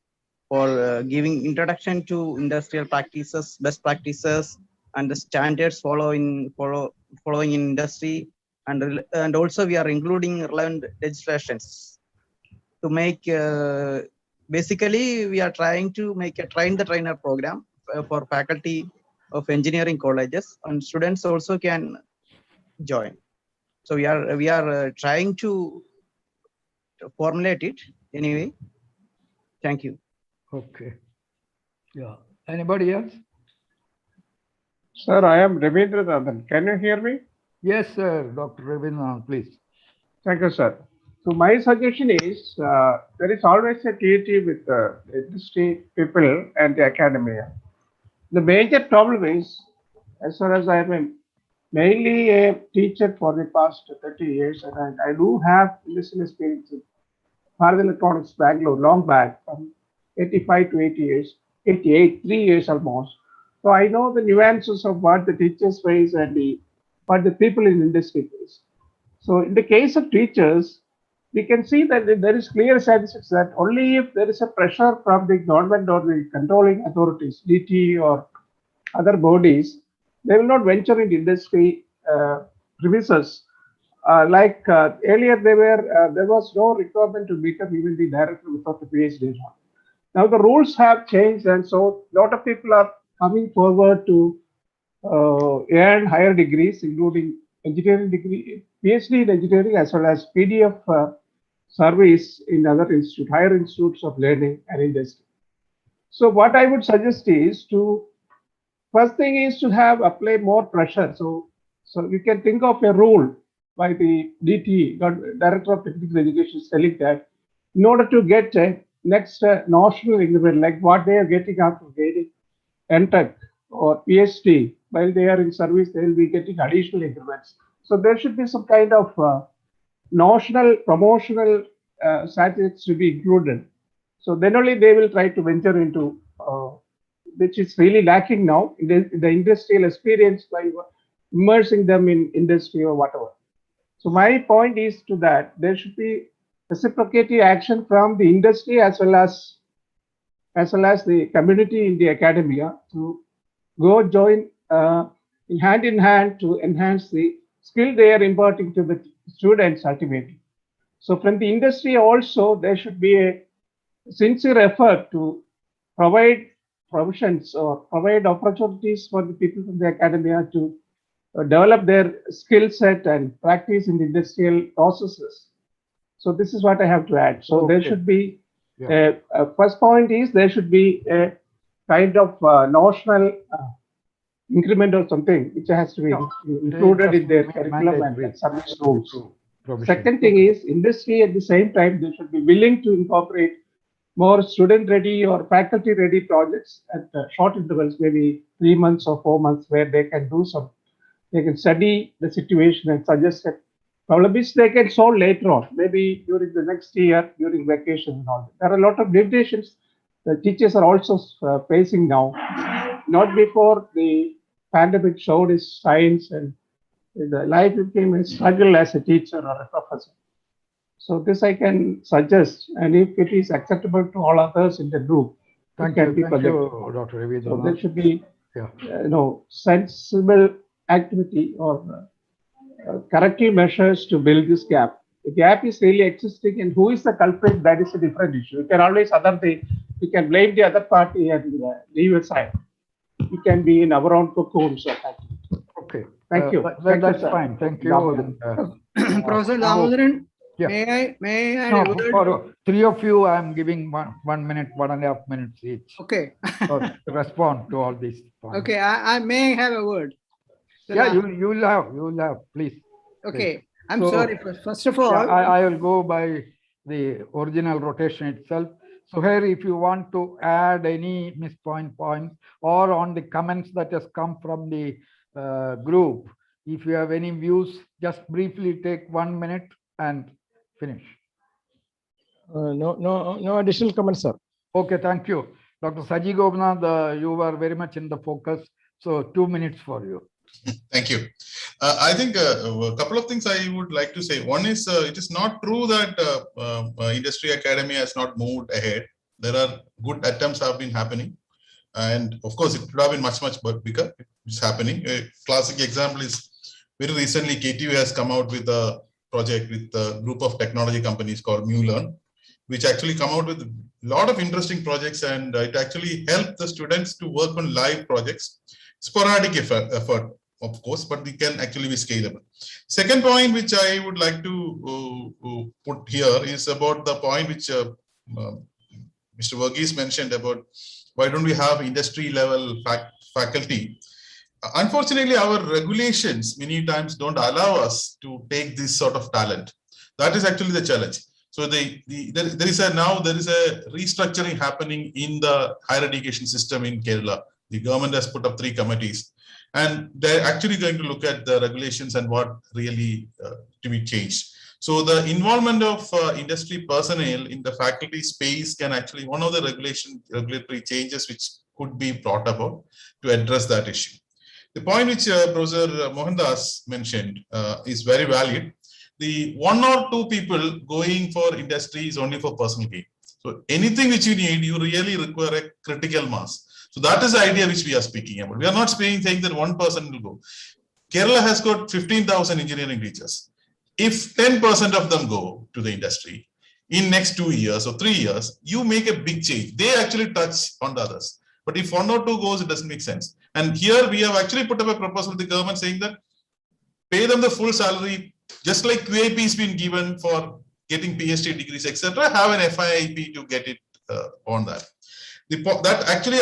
for giving introduction to industrial practices, best practices, and the standards following in industry, and also we are including relevant legislations to make. Basically, we are trying to make a train the trainer program for faculty of engineering colleges, and students also can join. So we are trying to formulate it anyway. Thank you. Okay. Yeah. Anybody else? Sir, I am Ravindra Nandan. Can you hear me? Yes, sir. Dr. Ravindra, please. Thank you, sir. So my suggestion is there is always a TAT with the industry people and the academia. The major problem is, as far as I am mainly a teacher for the past 30 years, and I do have industrial experience in Bharat Electronics Bangalore, long back, from 85 to 88, 3 years almost. So I know the nuances of what the teachers face and what the people in the industry face. So in the case of teachers, we can see that there is clear statistics that only if there is a pressure from the government or the controlling authorities, DT or other bodies, they will not venture into industry premises. Earlier, there was no requirement to become even the director without the PhD. Now the rules have changed, and so a lot of people are coming forward to earn higher degrees, including engineering degree, PhD in engineering, as well as PDF service in other higher institutes of learning and industry. So what I would suggest is first thing is to apply more pressure. So you can think of a rule by the DT, Director of Technical Education, telling that in order to get a next national increment, like what they are getting after getting MTech or PhD, while they are in service, they will be getting additional increments. So there should be some kind of national promotional statistics to be included. So then only they will try to venture into, which is really lacking now, in the industrial experience by immersing them in industry or whatever. So my point is to that there should be reciprocative action from the industry as well as the community in the academia to go join hand in hand to enhance the skill they are imparting to the students ultimately. So from the industry also, there should be a sincere effort to provide provisions or provide opportunities for the people from the academia to develop their skill set and practice in the industrial processes. So this is what I have to add. So there should be, first point is there should be a kind of notional increment or something which has to be included in their curriculum and subject rules. Second thing is industry at the same time, they should be willing to incorporate more student-ready or faculty-ready projects at short intervals, maybe 3 months or 4 months, where they can do some, they can study the situation and suggest a problem which they can solve later on, maybe during the next year, during vacation and all. There are a lot of limitations the teachers are also facing now. Not before the pandemic showed its signs and the life became a struggle as a teacher or a professor. So this I can suggest, and if it is acceptable to all others in the group, Thank you, Dr. Ravi. So there should be, sensible activity or corrective measures to build this gap. The gap is really existing, and who is the culprit? That is a different issue. You can always we can blame the other party and leave aside. We can be in our own cocoons. Okay. Thank you. That's fine. Thank you. Professor Damodaran, yeah. May I add a word? For three of you, I am giving 1 minute, 1.5 minutes each. Okay. To respond to all these points. Okay, I may have a word. Yeah, you will have, please. Okay, please. I'm sorry. First of all, I will go by the original rotation itself. So here, if you want to add any points or on the comments that has come from the group, if you have any views, just briefly take 1 minute and finish. No additional comments, sir. Okay, thank you. Dr. Saji Gopinath, you were very much in the focus. So 2 minutes for you. Thank you. I think a couple of things I would like to say. One is it is not true that industry academy has not moved ahead. There are good attempts have been happening. And of course, it could have been much bigger. It's happening. A classic example is very recently KTU has come out with a project with a group of technology companies called MuLearn, which actually come out with a lot of interesting projects, and it actually helped the students to work on live projects. Sporadic effort, of course, but they can actually be scalable. Second point, which I would like to put here, is about the point which Mr. Verghese mentioned about why don't we have industry level faculty. Unfortunately, our regulations many times don't allow us to take this sort of talent. That is actually the challenge. So there is a restructuring happening in the higher education system in Kerala. The government has put up 3 committees, and they're actually going to look at the regulations and what really to be changed. So the involvement of industry personnel in the faculty space can actually one of the regulatory changes which could be brought about to address that issue. The point which Professor Mohandas mentioned is very valid. The 1 or 2 people going for industry is only for personal gain. So anything which you need, you really require a critical mass. So that is the idea which we are speaking about. We are not saying that one person will go. Kerala has got 15,000 engineering teachers. If 10% of them go to the industry in next 2 years or 3 years, you make a big change. They actually touch on the others. But if 1 or 2 goes, it doesn't make sense. And here we have actually put up a proposal to the government saying that pay them the full salary, just like QAP has been given for getting PhD degrees, etc. Have an FIIP to get it on that. That actually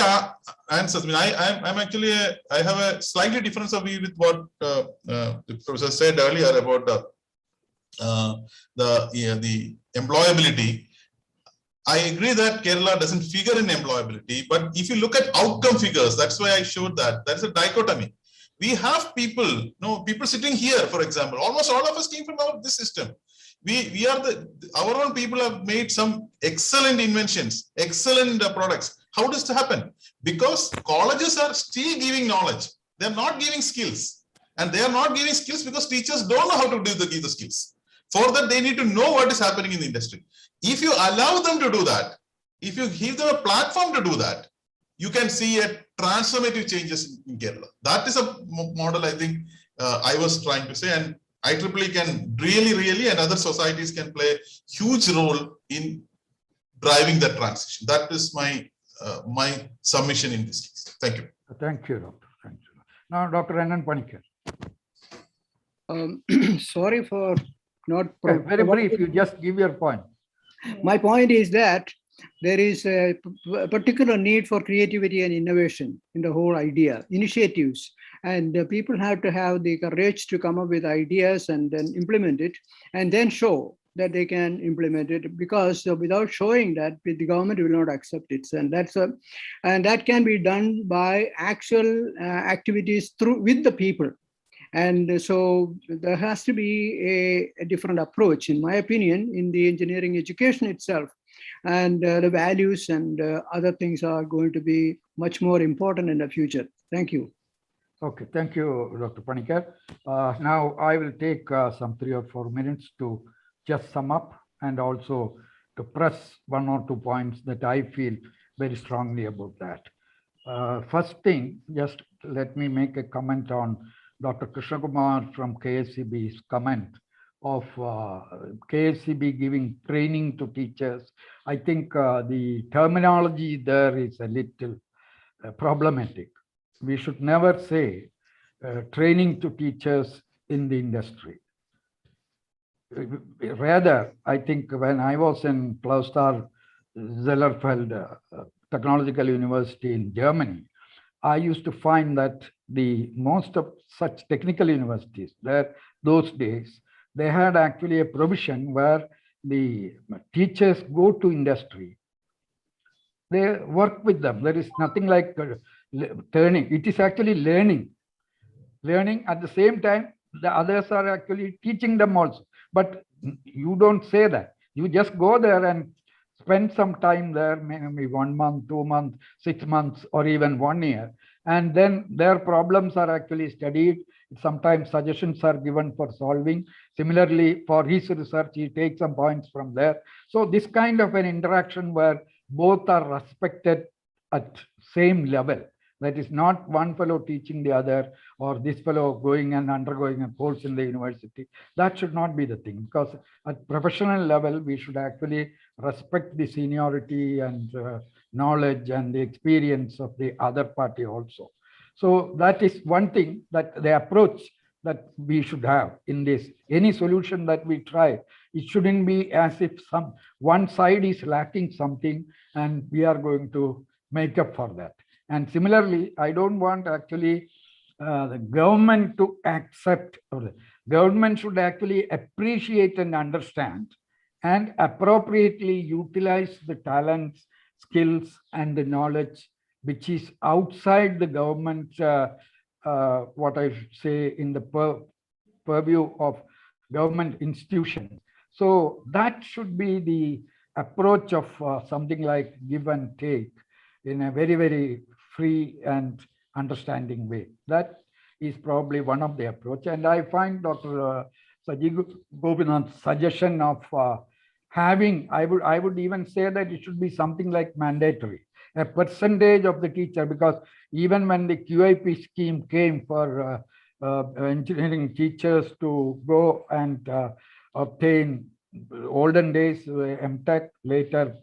answers. I mean, I have a slightly difference of view with what the professor said earlier about the employability. I agree that Kerala doesn't figure in employability, but if you look at outcome figures, that's why I showed that. That's a dichotomy. We have people, people sitting here, for example. Almost all of us came from this system. Our own people have made some excellent inventions, excellent products. How does it happen? Because colleges are still giving knowledge. They're not giving skills. And they are not giving skills because teachers don't know how to give the skills. For that, they need to know what is happening in the industry. If you allow them to do that, if you give them a platform to do that, you can see a transformative changes in Kerala. That is a model I think I was trying to say. And IEEE can really, and other societies can play huge role in driving that transition. That is my my submission in this case. Thank you. Thank you, Doctor. Thank you. Now, Dr. Anand Panikkar. Sorry for not. Very brief, you just give your point. My point is that there is a particular need for creativity and innovation in the whole idea, initiatives, and people have to have the courage to come up with ideas and then implement it, and then show that they can implement it, because without showing that, the government will not accept it. And that can be done by actual activities with the people. And so there has to be a different approach, in my opinion, in the engineering education itself. And the values and other things are going to be much more important in the future. Thank you. Okay, thank you, Dr. Panikkar. Now I will take some 3 or 4 minutes to just sum up and also to press 1 or 2 points that I feel very strongly about that. First thing, just let me make a comment on Dr. Krishna Kumar from KSCB's comment of KSCB giving training to teachers. I think the terminology there is a little problematic. We should never say training to teachers in the industry. Rather, I think when I was in Clausthal Zellerfeld Technological University in Germany, I used to find that the most of such technical universities there those days, they had actually a provision where the teachers go to industry. They work with them. There is nothing like turning. It is actually learning. Learning at the same time, the others are actually teaching them also. But you don't say that. You just go there and spend some time there, maybe 1 month, 2 months, 6 months, or even 1 year. And then their problems are actually studied. Sometimes suggestions are given for solving. Similarly, for his research, he takes some points from there. So this kind of an interaction where both are respected at same level. That is not one fellow teaching the other, or this fellow going and undergoing a course in the university. That should not be the thing, because at professional level, we should actually respect the seniority and knowledge and the experience of the other party also. So that is one thing, that the approach that we should have in this. Any solution that we try, it shouldn't be as if one side is lacking something and we are going to make up for that. And similarly, I don't want actually the government to accept, or the government should actually appreciate and understand and appropriately utilize the talents, skills, and the knowledge which is outside the government, what I should say, in the purview of government institutions. So that should be the approach of something like give and take in a very, very free and understanding way. That is probably one of the approach. And I find Dr. Sajid Gopinath's suggestion of having, I would even say that it should be something like mandatory, a percentage of the teacher, because even when the QIP scheme came for engineering teachers to go and obtain olden days MTech, later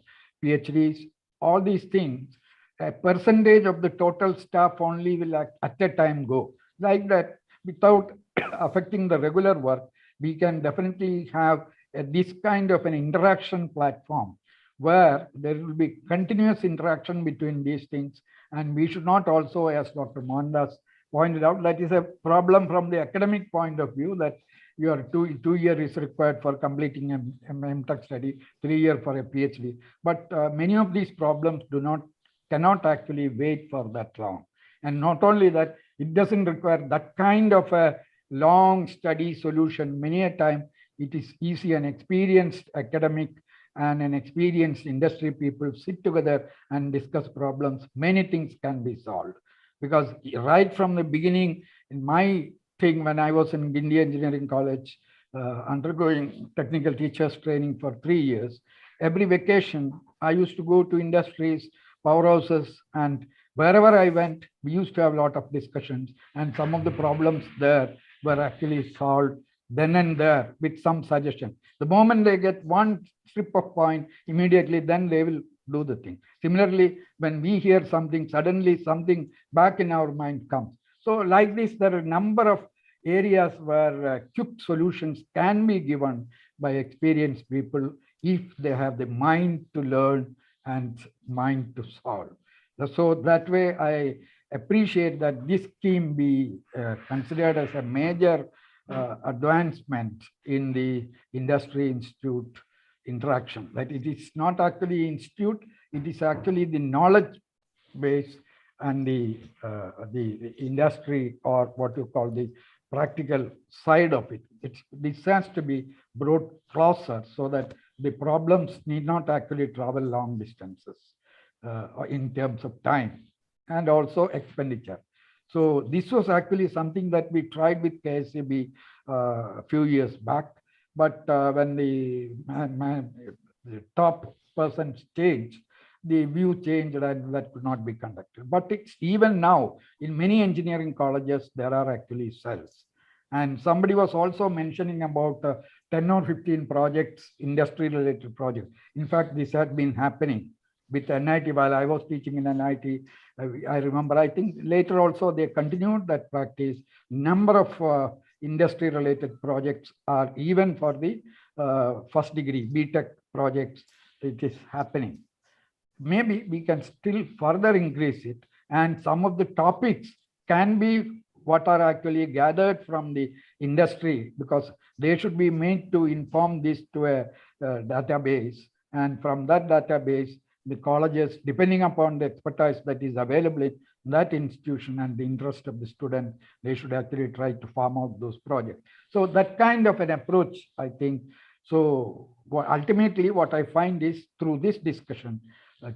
PhDs, all these things, a percentage of the total staff only will at a time go. Like that, without affecting the regular work, we can definitely have this kind of an interaction platform where there will be continuous interaction between these things. And we should not also, as Dr. Mohandas pointed out, that is a problem from the academic point of view, that your two year is required for completing an MTech study, 3 year for a PhD. But many of these problems cannot actually wait for that long. And not only that, it doesn't require that kind of a long study solution. Many a time it is easy. An experienced academic and an experienced industry people sit together and discuss problems. Many things can be solved, because right from the beginning, in my thing, when I was in India Engineering College, undergoing technical teachers training for 3 years, every vacation I used to go to industries, powerhouses, and wherever I went, we used to have a lot of discussions, and some of the problems there were actually solved then and there with some suggestion. The moment they get one strip of point, immediately then they will do the thing. Similarly, when we hear something, suddenly something back in our mind comes. So like this, there are a number of areas where quick solutions can be given by experienced people if they have the mind to learn and mind to solve. So that way, I appreciate that this scheme be considered as a major advancement in the industry institute interaction. That it is not actually institute, it is actually the knowledge base and the industry, or what you call the practical side of it. This has to be brought closer so that the problems need not actually travel long distances in terms of time and also expenditure. So this was actually something that we tried with KSCB a few years back, but when the top person changed, the view changed and that could not be conducted. But it's even now in many engineering colleges, there are actually cells. And somebody was also mentioning about 10 or 15 projects, industry related projects. In fact, this had been happening with NIT while I was teaching in NIT. I remember, I think later also they continued that practice. Number of industry related projects are even for the first degree, BTech projects, it is happening. Maybe we can still further increase it, and some of the topics can be what are actually gathered from the industry, because they should be made to inform this to a database, and from that database the colleges, depending upon the expertise that is available in that institution and the interest of the student, they should actually try to farm out those projects. So that kind of an approach, I think. So ultimately what I find is through this discussion,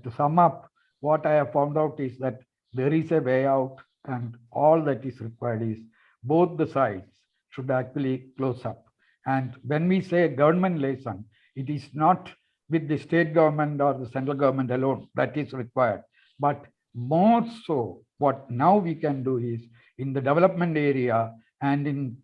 to sum up, what I have found out is that there is a way out, and all that is required is both the sides should actually close up. And when we say government liaison, it is not with the state government or the central government alone that is required, but more so what now we can do is in the development area and in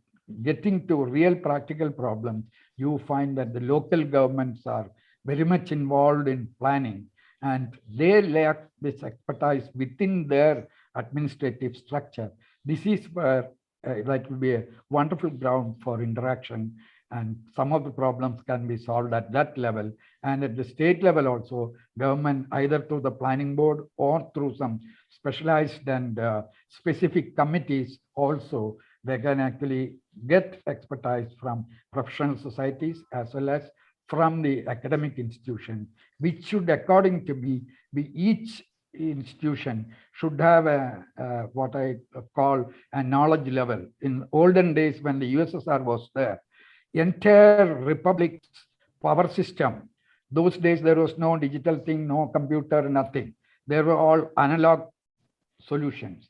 getting to real practical problems, you find that the local governments are very much involved in planning, and they lack this expertise within their administrative structure. This is where that will be a wonderful ground for interaction, and some of the problems can be solved at that level. And at the state level also, government, either through the planning board or through some specialized and specific committees also, they can actually get expertise from professional societies as well as from the academic institution, which should, according to me, be each institution should have a what I call a knowledge level. In olden days when the USSR was there, entire republic's power system, those days there was no digital thing, no computer, nothing. They were all analog solutions.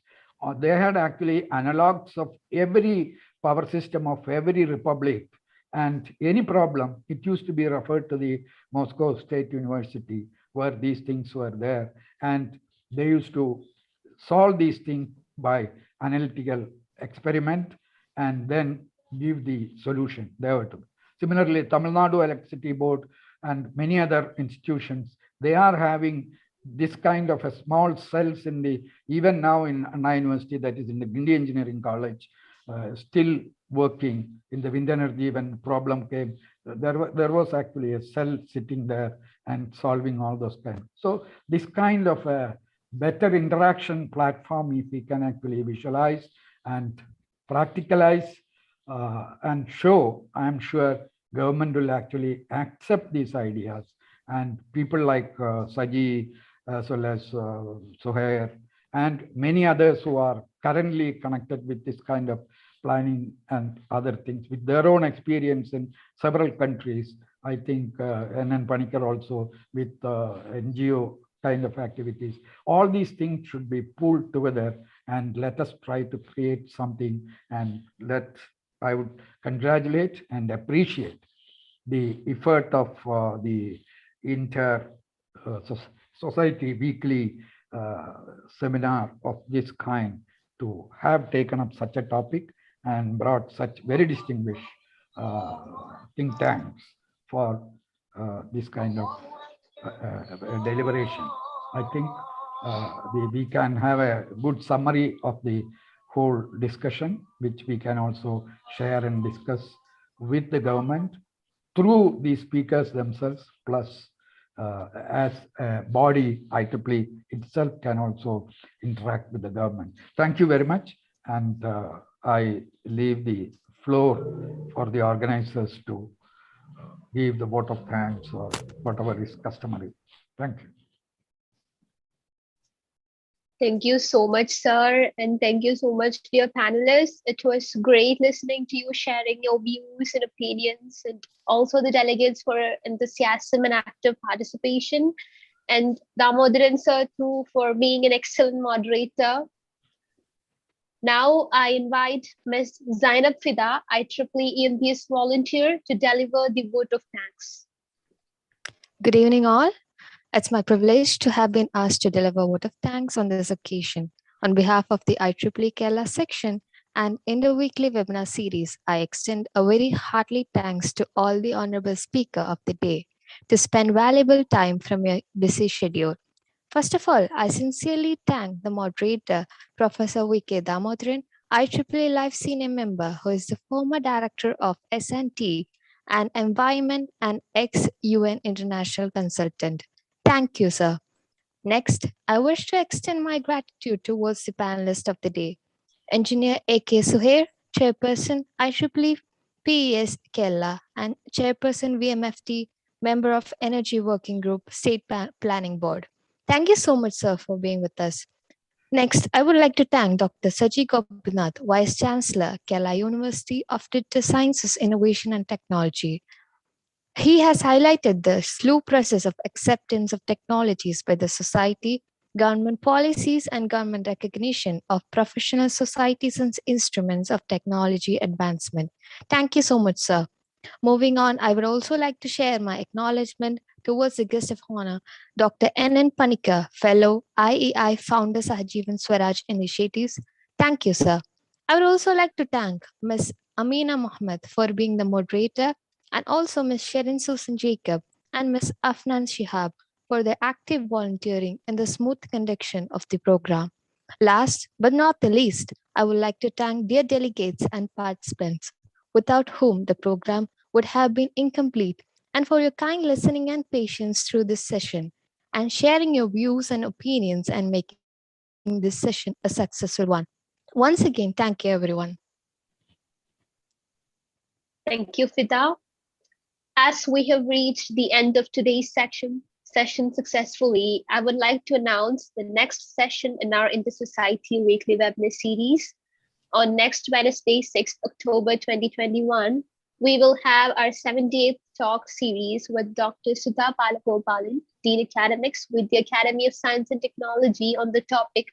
They had actually analogs of every power system of every republic, and any problem, it used to be referred to the Moscow State University, where these things were there, and they used to solve these things by analytical experiment and then give the solution they were to. Similarly, Tamil Nadu Electricity Board and many other institutions, they are having this kind of a small cells in the, even now in Anna University, that is in the Guindy Engineering College, still working in the wind energy. When problem came, there was actually a cell sitting there and solving all those kinds. So this kind of a better interaction platform, if we can actually visualize and practicalize and show, I'm sure government will actually accept these ideas, and people like Saji as well as Suhair and many others who are currently connected with this kind of planning and other things with their own experience in several countries. I think NN Panikkar also with NGO kind of activities. All these things should be pulled together, and let us try to create something. And I would congratulate and appreciate the effort of the Society weekly seminar of this kind to have taken up such a topic and brought such very distinguished think tanks for this kind of deliberation. I think we can have a good summary of the whole discussion, which we can also share and discuss with the government through the speakers themselves, plus as a body, IEEE itself can also interact with the government. Thank you very much. And I leave the floor for the organizers to give the vote of thanks or whatever is customary. Thank you. Thank you so much, sir. And thank you so much, dear panelists. It was great listening to you, sharing your views and opinions, and also the delegates for enthusiasm and active participation. And Damodaran, sir, too, for being an excellent moderator. Now I invite Ms. Zainab Fida, IEEE EMPS volunteer, to deliver the vote of thanks. Good evening, all. It's my privilege to have been asked to deliver a vote of thanks on this occasion. On behalf of the IEEE Kerala Section and in the weekly webinar series, I extend a very hearty thanks to all the honorable speaker of the day to spend valuable time from your busy schedule. First of all, I sincerely thank the moderator, Professor V.K. Damodaran, IEEE Life Senior Member, who is the former Director of S&T and Environment and ex-UN International Consultant. Thank you, sir. Next, I wish to extend my gratitude towards the panelist of the day, Engineer A.K. Suhair, Chairperson, IEEE PES Kerala, and Chairperson VMFT, Member of Energy Working Group, State Planning Board. Thank you so much, sir, for being with us. Next, I would like to thank Dr. Saji Gopinath, Vice Chancellor, Kerala University of Digital Sciences, Innovation and Technology. He has highlighted the slow process of acceptance of technologies by the society, government policies, and government recognition of professional societies and instruments of technology advancement. Thank you so much, sir. Moving on, I would also like to share my acknowledgement towards the guest of honor, Dr. N.N. Panikkar, Fellow, IEI Founder Sahajivan Swaraj Initiatives. Thank you, sir. I would also like to thank Ms. Amina Mohammed for being the moderator, and also Ms. Sherin Susan Jacob and Ms. Afnan Shihab for their active volunteering in the smooth conduction of the program. Last but not the least, I would like to thank dear delegates and participants, without whom the program would have been incomplete, and for your kind listening and patience through this session, and sharing your views and opinions and making this session a successful one. Once again, thank you, everyone. Thank you, Fida. As we have reached the end of today's session successfully, I would like to announce the next session in our Inter-Society weekly webinar series. On next Wednesday, 6th October 2021, we will have our 78th talk series with Dr. Sudha Palagopalan, Dean Academics with the Academy of Science and Technology on the topic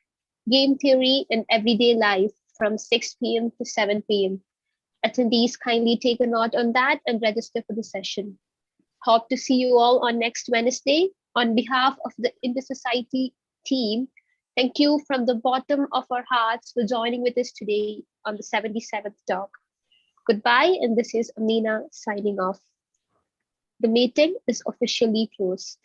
Game Theory in Everyday Life from 6 p.m. to 7 p.m. Attendees kindly take a note on that and register for the session. Hope to see you all on next Wednesday. On behalf of the Inter-Society team, thank you from the bottom of our hearts for joining with us today on the 77th talk. Goodbye, and this is Amina signing off. The meeting is officially closed.